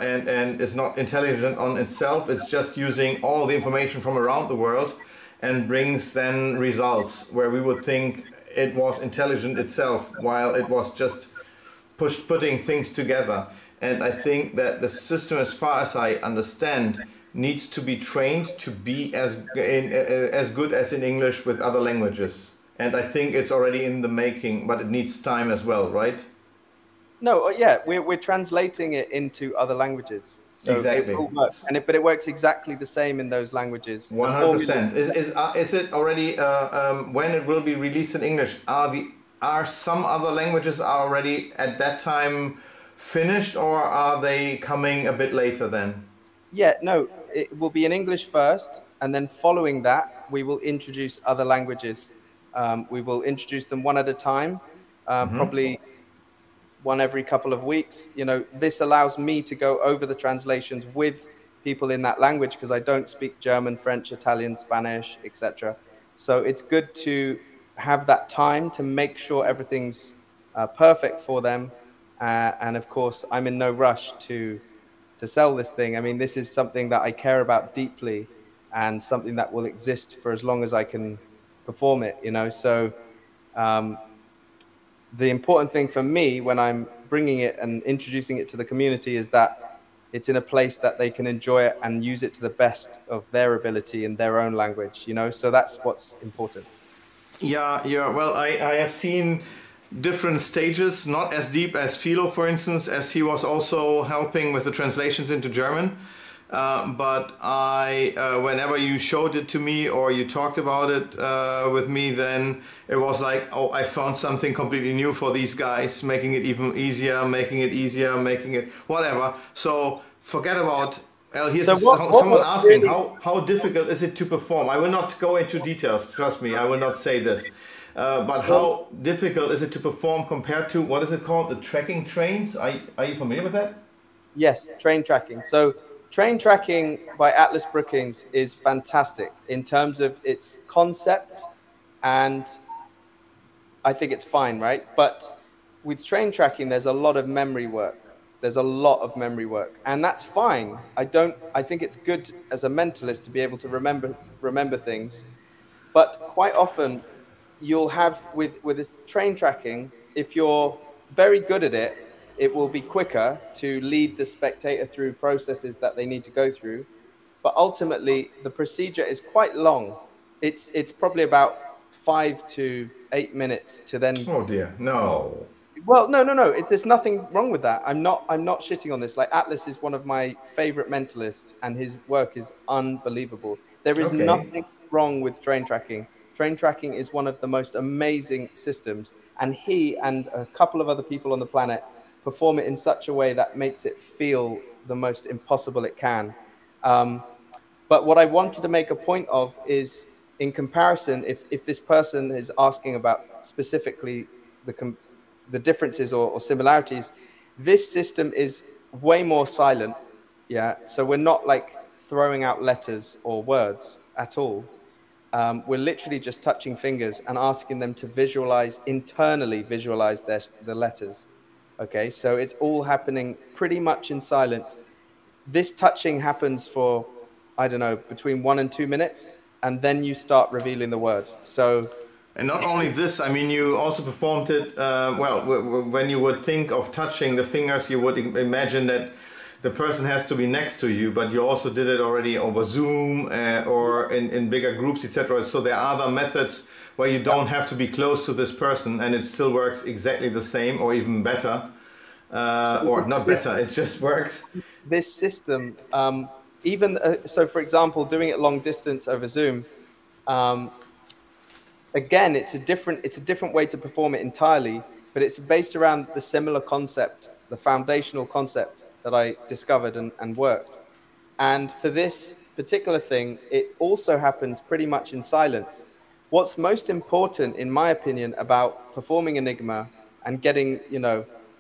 and is not intelligent on itself. It's just using all the information from around the world and brings then results where we would think it was intelligent itself while it was just putting things together. And I think that the system, as far as I understand, needs to be trained to be as good as in English with other languages. And I think it's already in the making, but it needs time as well, right? No, yeah, we're translating it into other languages, so it Exactly. will work. But it works exactly the same in those languages. The formula. 100%. Is it already, when it will be released in English? Are some other languages already at that time finished, or are they coming a bit later then? Yeah, no, it will be in English first, and then following that, we will introduce other languages. We will introduce them one at a time, probably one every couple of weeks. This allows me to go over the translations with people in that language because I don't speak German, French, Italian, Spanish, etc. So it's good to have that time to make sure everything's perfect for them. And of course, I'm in no rush to sell this thing. I mean, this is something that I care about deeply and something that will exist for as long as I can perform it. So the important thing for me when I'm bringing it and introducing it to the community is that it's in a place that they can enjoy it and use it to the best of their ability in their own language. So that's what's important. Yeah, yeah. Well, I have seen different stages, not as deep as Philo, for instance, as he was also helping with the translations into German. But whenever you showed it to me or you talked about it with me, then it was like, oh, I found something completely new for these guys, making it even easier, making it whatever. So forget about. Well, here's So someone what's asking, really, how difficult is it to perform? I will not go into details, trust me, I will not say this. But so how difficult is it to perform compared to, what is it called, the tracking trains? Are you familiar with that? Yes, train tracking. So train tracking by Atlas Brookings is fantastic in terms of its concept, and I think it's fine, right? But with train tracking, there's a lot of memory work. There's a lot of memory work, and that's fine. I think it's good as a mentalist to be able to remember things. But quite often, you'll have with this train tracking, if you're very good at it, it will be quicker to lead the spectator through processes that they need to go through. But ultimately, the procedure is quite long. It's probably about 5 to 8 minutes to then. Oh dear, no. Well, no. There's nothing wrong with that. I'm not shitting on this. Like, Atlas is one of my favorite mentalists, and his work is unbelievable. There is Okay. nothing wrong with train tracking. Train tracking is one of the most amazing systems, and he and a couple of other people on the planet perform it in such a way that makes it feel the most impossible it can. Um, but what I wanted to make a point of is, in comparison, if this person is asking about specifically the differences or similarities, this system is way more silent. Yeah. So we're not like throwing out letters or words at all. we're literally just touching fingers and asking them to internally visualize the letters. Okay, so it's all happening pretty much in silence. This touching happens for, I don't know, between 1 and 2 minutes, and then you start revealing the word. So, and not only this, I mean, you also performed it, well, when you would think of touching the fingers, you would imagine that the person has to be next to you, but you also did it already over Zoom or in bigger groups, etc. So there are other methods where you don't have to be close to this person, and it still works exactly the same or even better. Or not better, it just works. This system, so for example, doing it long distance over Zoom, again, it's a different way to perform it entirely, but it's based around the similar concept, the foundational concept that I discovered and worked. And for this particular thing, it also happens pretty much in silence. What's most important, in my opinion, about performing Enigma and getting,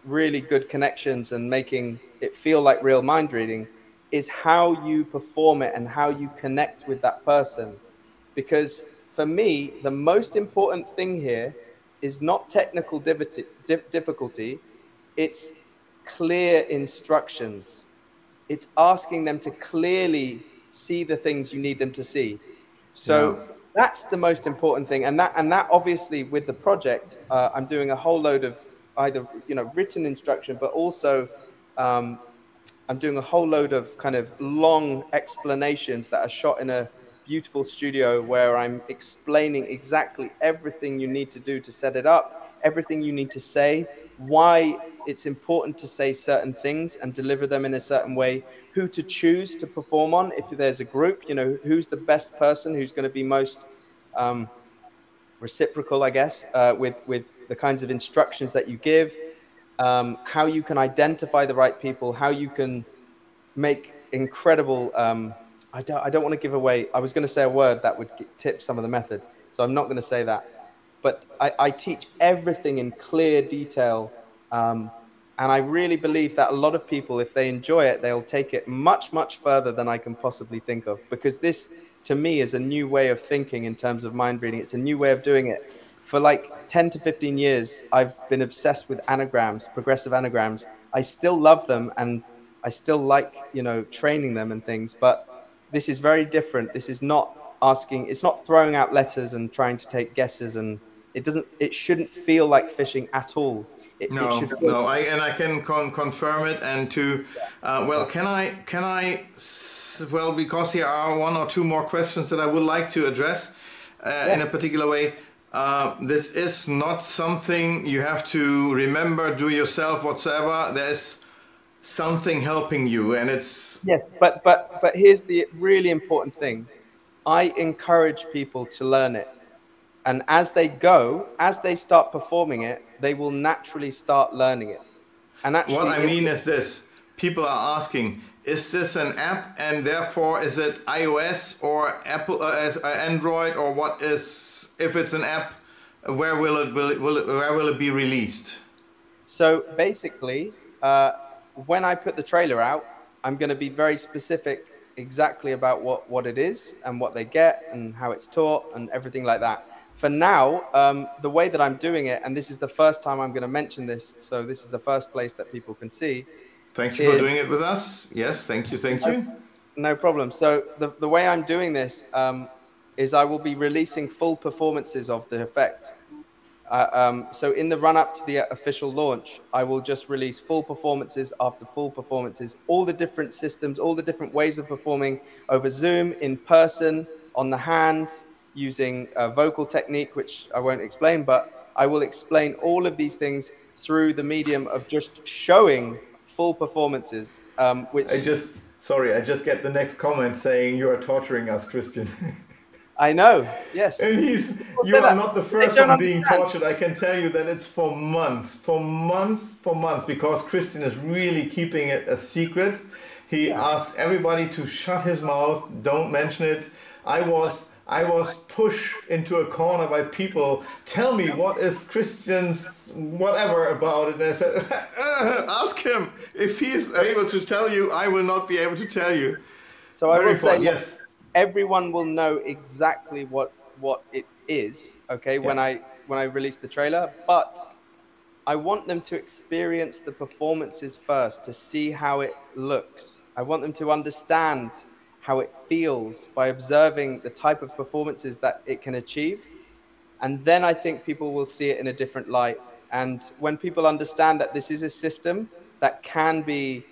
really good connections and making it feel like real mind reading is how you perform it and how you connect with that person. Because for me, the most important thing here is not technical difficulty, it's clear instructions. It's asking them to clearly see the things you need them to see. So that's the most important thing. And that obviously with the project, I'm doing a whole load of either, written instruction, but also I'm doing a whole load of kind of long explanations that are shot in a beautiful studio where I'm explaining exactly everything you need to do to set it up, everything you need to say, why it's important to say certain things and deliver them in a certain way, who to choose to perform on. If there's a group, who's the best person, who's going to be most reciprocal, I guess, with the kinds of instructions that you give, how you can identify the right people, how you can make incredible, I don't want to give away, I was going to say a word that would tip some of the method, so I'm not going to say that. But I teach everything in clear detail. And I really believe that a lot of people, if they enjoy it, they'll take it much, much further than I can possibly think of. Because this, to me, is a new way of thinking in terms of mind reading. It's a new way of doing it. For like 10 to 15 years, I've been obsessed with anagrams, progressive anagrams. I still love them and I still like, training them and things. But this is very different. This is not it's not throwing out letters and trying to take guesses, and it shouldn't feel like fishing at all. I can confirm it. And because here are one or two more questions that I would like to address in a particular way. This is not something you have to remember, do yourself whatsoever. There's something helping you, and it's but here's the really important thing. I encourage people to learn it. And as they start performing it, they will naturally start learning it. And actually, what I mean is this: people are asking, is this an app, and therefore is it iOS or Apple, Android, or what is? If it's an app, where will it be released? So basically, when I put the trailer out, I'm going to be very specific exactly about what it is and what they get and how it's taught and everything like that. For now, the way that I'm doing it, and this is the first time I'm going to mention this, so this is the first place that people can see. Thank you for doing it with us. Yes, thank you. No problem. So the way I'm doing this is I will be releasing full performances of the effect. So in the run-up to the official launch, I will just release full performances after full performances, all the different systems, all the different ways of performing over Zoom, in person, on the hands, using a vocal technique, which I won't explain, but I will explain all of these things through the medium of just showing full performances. I just get the next comment saying you are torturing us, Christian. I know, yes. And you are not the first one being tortured. I can tell you that it's for months, because Christian is really keeping it a secret. He asked everybody to shut his mouth, don't mention it. I was pushed into a corner by people. Tell me, what is Christian's whatever about it? And I said, ask him. If he is able to tell you, I will not be able to tell you. So I will say, yes. Everyone will know exactly what what it is, okay, Yeah. when I release the trailer, but I want them to experience the performances first to see how it looks. I want them to understand how it feels by observing the type of performances that it can achieve. And then I think people will see it in a different light. And when people understand that this is a system that can be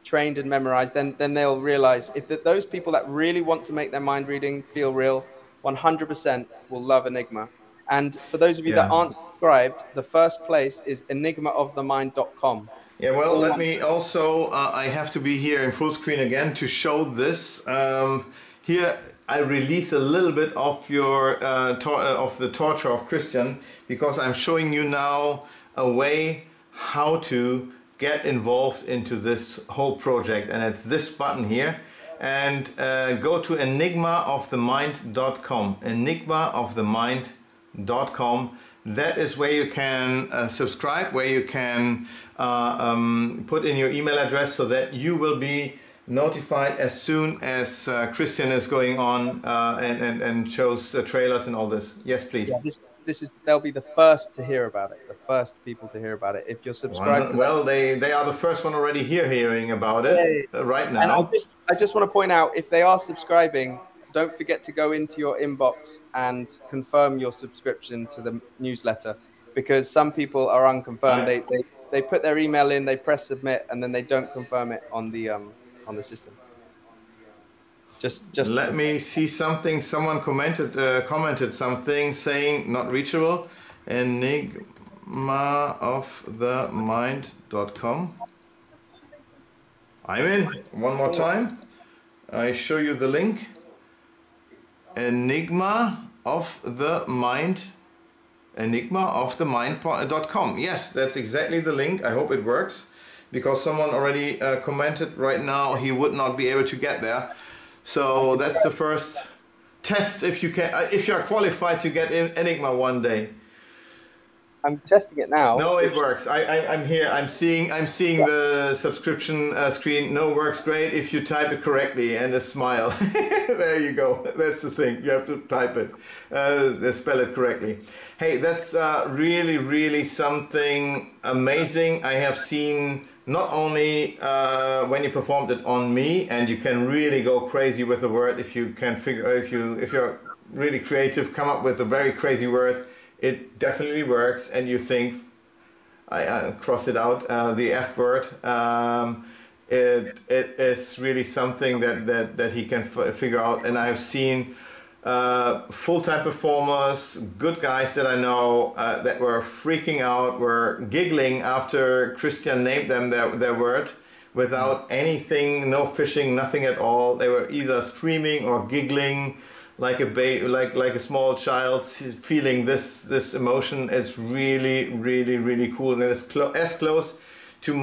trained and memorized, then they'll realize if those people that really want to make their mind reading feel real, 100% will love Enigma. And for those of you that Yeah. aren't subscribed, the first place is enigmaofthemind.com. Yeah, well, All let one. me also, I have to be here in full screen again to show this. Here I release a little bit of your of the torture of Christian, because I'm showing you now a way how to get involved into this whole project, and it's this button here. And go to enigmaofthemind.com, enigmaofthemind.com. That is where you can subscribe, where you can put in your email address so that you will be notified as soon as Christian is going on and shows trailers and all this. Yes, please. Yeah, this is they'll be the first to hear about it, the first people to hear about it. If you're subscribed to that. Well, they are the first one already here hearing about it right And now. I just want to point out, if they are subscribing, don't forget to go into your inbox and confirm your subscription to the newsletter, because some people are unconfirmed. They put their email in, they press submit, and then they don't confirm it on the system. Just Let me see something. Someone commented something saying not reachable. Enigmaofthemind.com. I'm in. One more time. I show you the link. enigmaofthemind.com. Yes, that's exactly the link. I hope it works, because someone already commented right now he would not be able to get there. So that's the first test if you can, if you are qualified to get in Enigma one day. I'm testing it now. No, it works. I'm here. I'm seeing the subscription screen. No, works great if you type it correctly and a smile. There you go. That's the thing. You have to type it, spell it correctly. Hey, that's really, really something amazing. I have seen not only when you performed it on me, and you can really go crazy with the word if you can figure, if you're really creative, come up with a very crazy word. It definitely works, and you think, I cross it out, the F word. It is really something that he can figure out. And I have seen full-time performers, good guys that I know, that were freaking out, were giggling after Christian named them their word, without anything, no fishing, nothing at all. They were either screaming or giggling like a small child, feeling this emotion. It's really, really, really cool, and it's as close to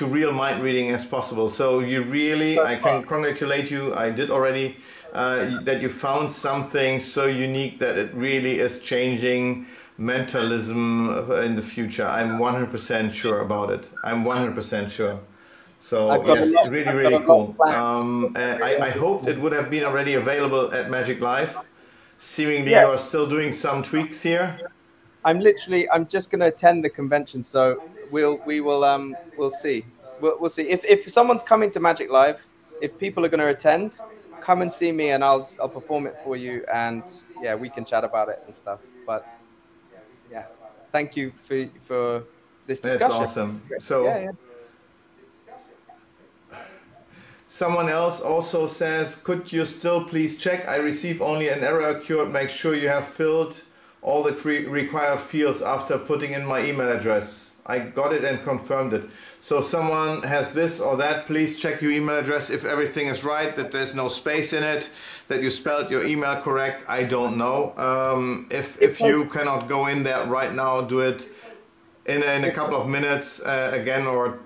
real mind reading as possible. So you really, I can congratulate you. I did already, that you found something so unique that it really is changing mentalism in the future. I'm 100% sure about it. I'm 100% sure. So yes, really, really cool. I hoped it would have been already available at Magic Live. Seemingly you are still doing some tweaks here. I'm just going to attend the convention, so we'll see. We'll see if someone's coming to Magic Live. If people are going to attend, come and see me, and I'll perform it for you, and yeah, we can chat about it and stuff. But yeah, thank you for this discussion. That's awesome. So someone else also says, could you still please check? I receive only an error occurred. Make sure you have filled all the required fields after putting in my email address. I got it and confirmed it. So someone has this or that. Please check your email address if everything is right, that there's no space in it, that you spelled your email correct. I don't know. If you cannot go in there right now, do it in a couple of minutes again, or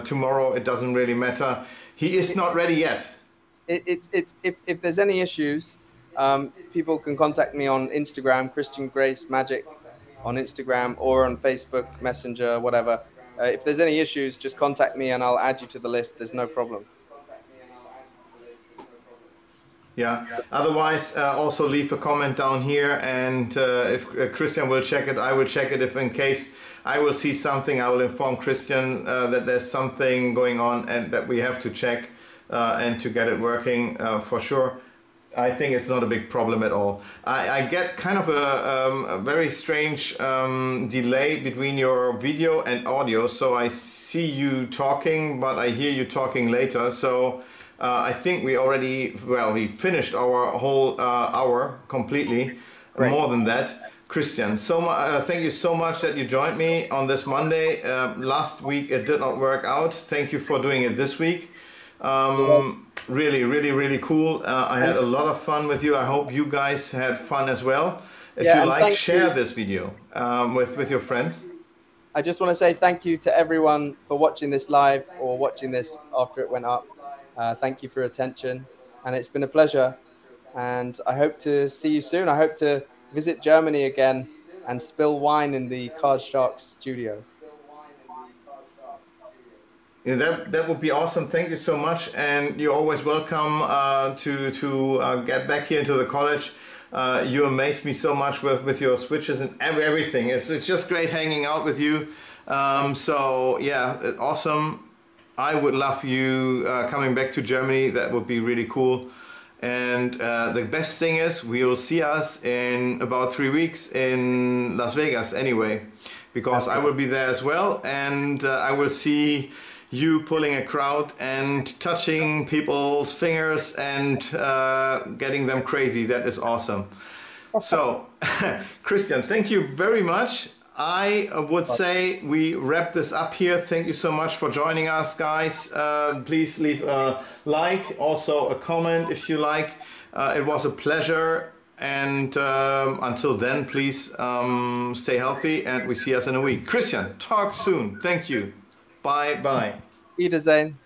tomorrow. It doesn't really matter. He is not ready yet. If there's any issues, people can contact me on Instagram, Christian Grace Magic on Instagram, or on Facebook Messenger, whatever. If there's any issues, just contact me and I'll add you to the list. There's no problem. Yeah. Otherwise, also leave a comment down here, and if Christian will check it, I will check it. If in case I will see something, I will inform Christian that there's something going on and that we have to check and to get it working for sure. I think it's not a big problem at all. I get kind of a very strange delay between your video and audio. So I see you talking, but I hear you talking later. So I think we already, well, we finished our whole hour completely, Great. More than that. Christian, so thank you so much that you joined me on this Monday. Last week it did not work out. Thank you for doing it this week. Really, really, really cool. I had a lot of fun with you. I hope you guys had fun as well. If you like, share this video with your friends. I just want to say thank you to everyone for watching this live or watching this after it went up. Thank you for your attention, and it's been a pleasure. And I hope to see you soon. I hope to visit Germany again and spill wine in the cardshark studio. Yeah, that would be awesome. Thank you so much, and you're always welcome to get back here into the college. You amazed me so much with your switches and everything. It's just great hanging out with you. So yeah, awesome. I would love you coming back to Germany. That would be really cool. And the best thing is we will see us in about 3 weeks in Las Vegas anyway, because I will be there as well, and I will see you pulling a crowd and touching people's fingers and getting them crazy. That is awesome. So, Christian, thank you very much. I would say we wrap this up here. Thank you so much for joining us, guys. Please leave a like, also a comment if you like. It was a pleasure. And until then, please stay healthy, and we see us in a week. Christian, talk soon. Thank you. Bye bye. Wiedersehen.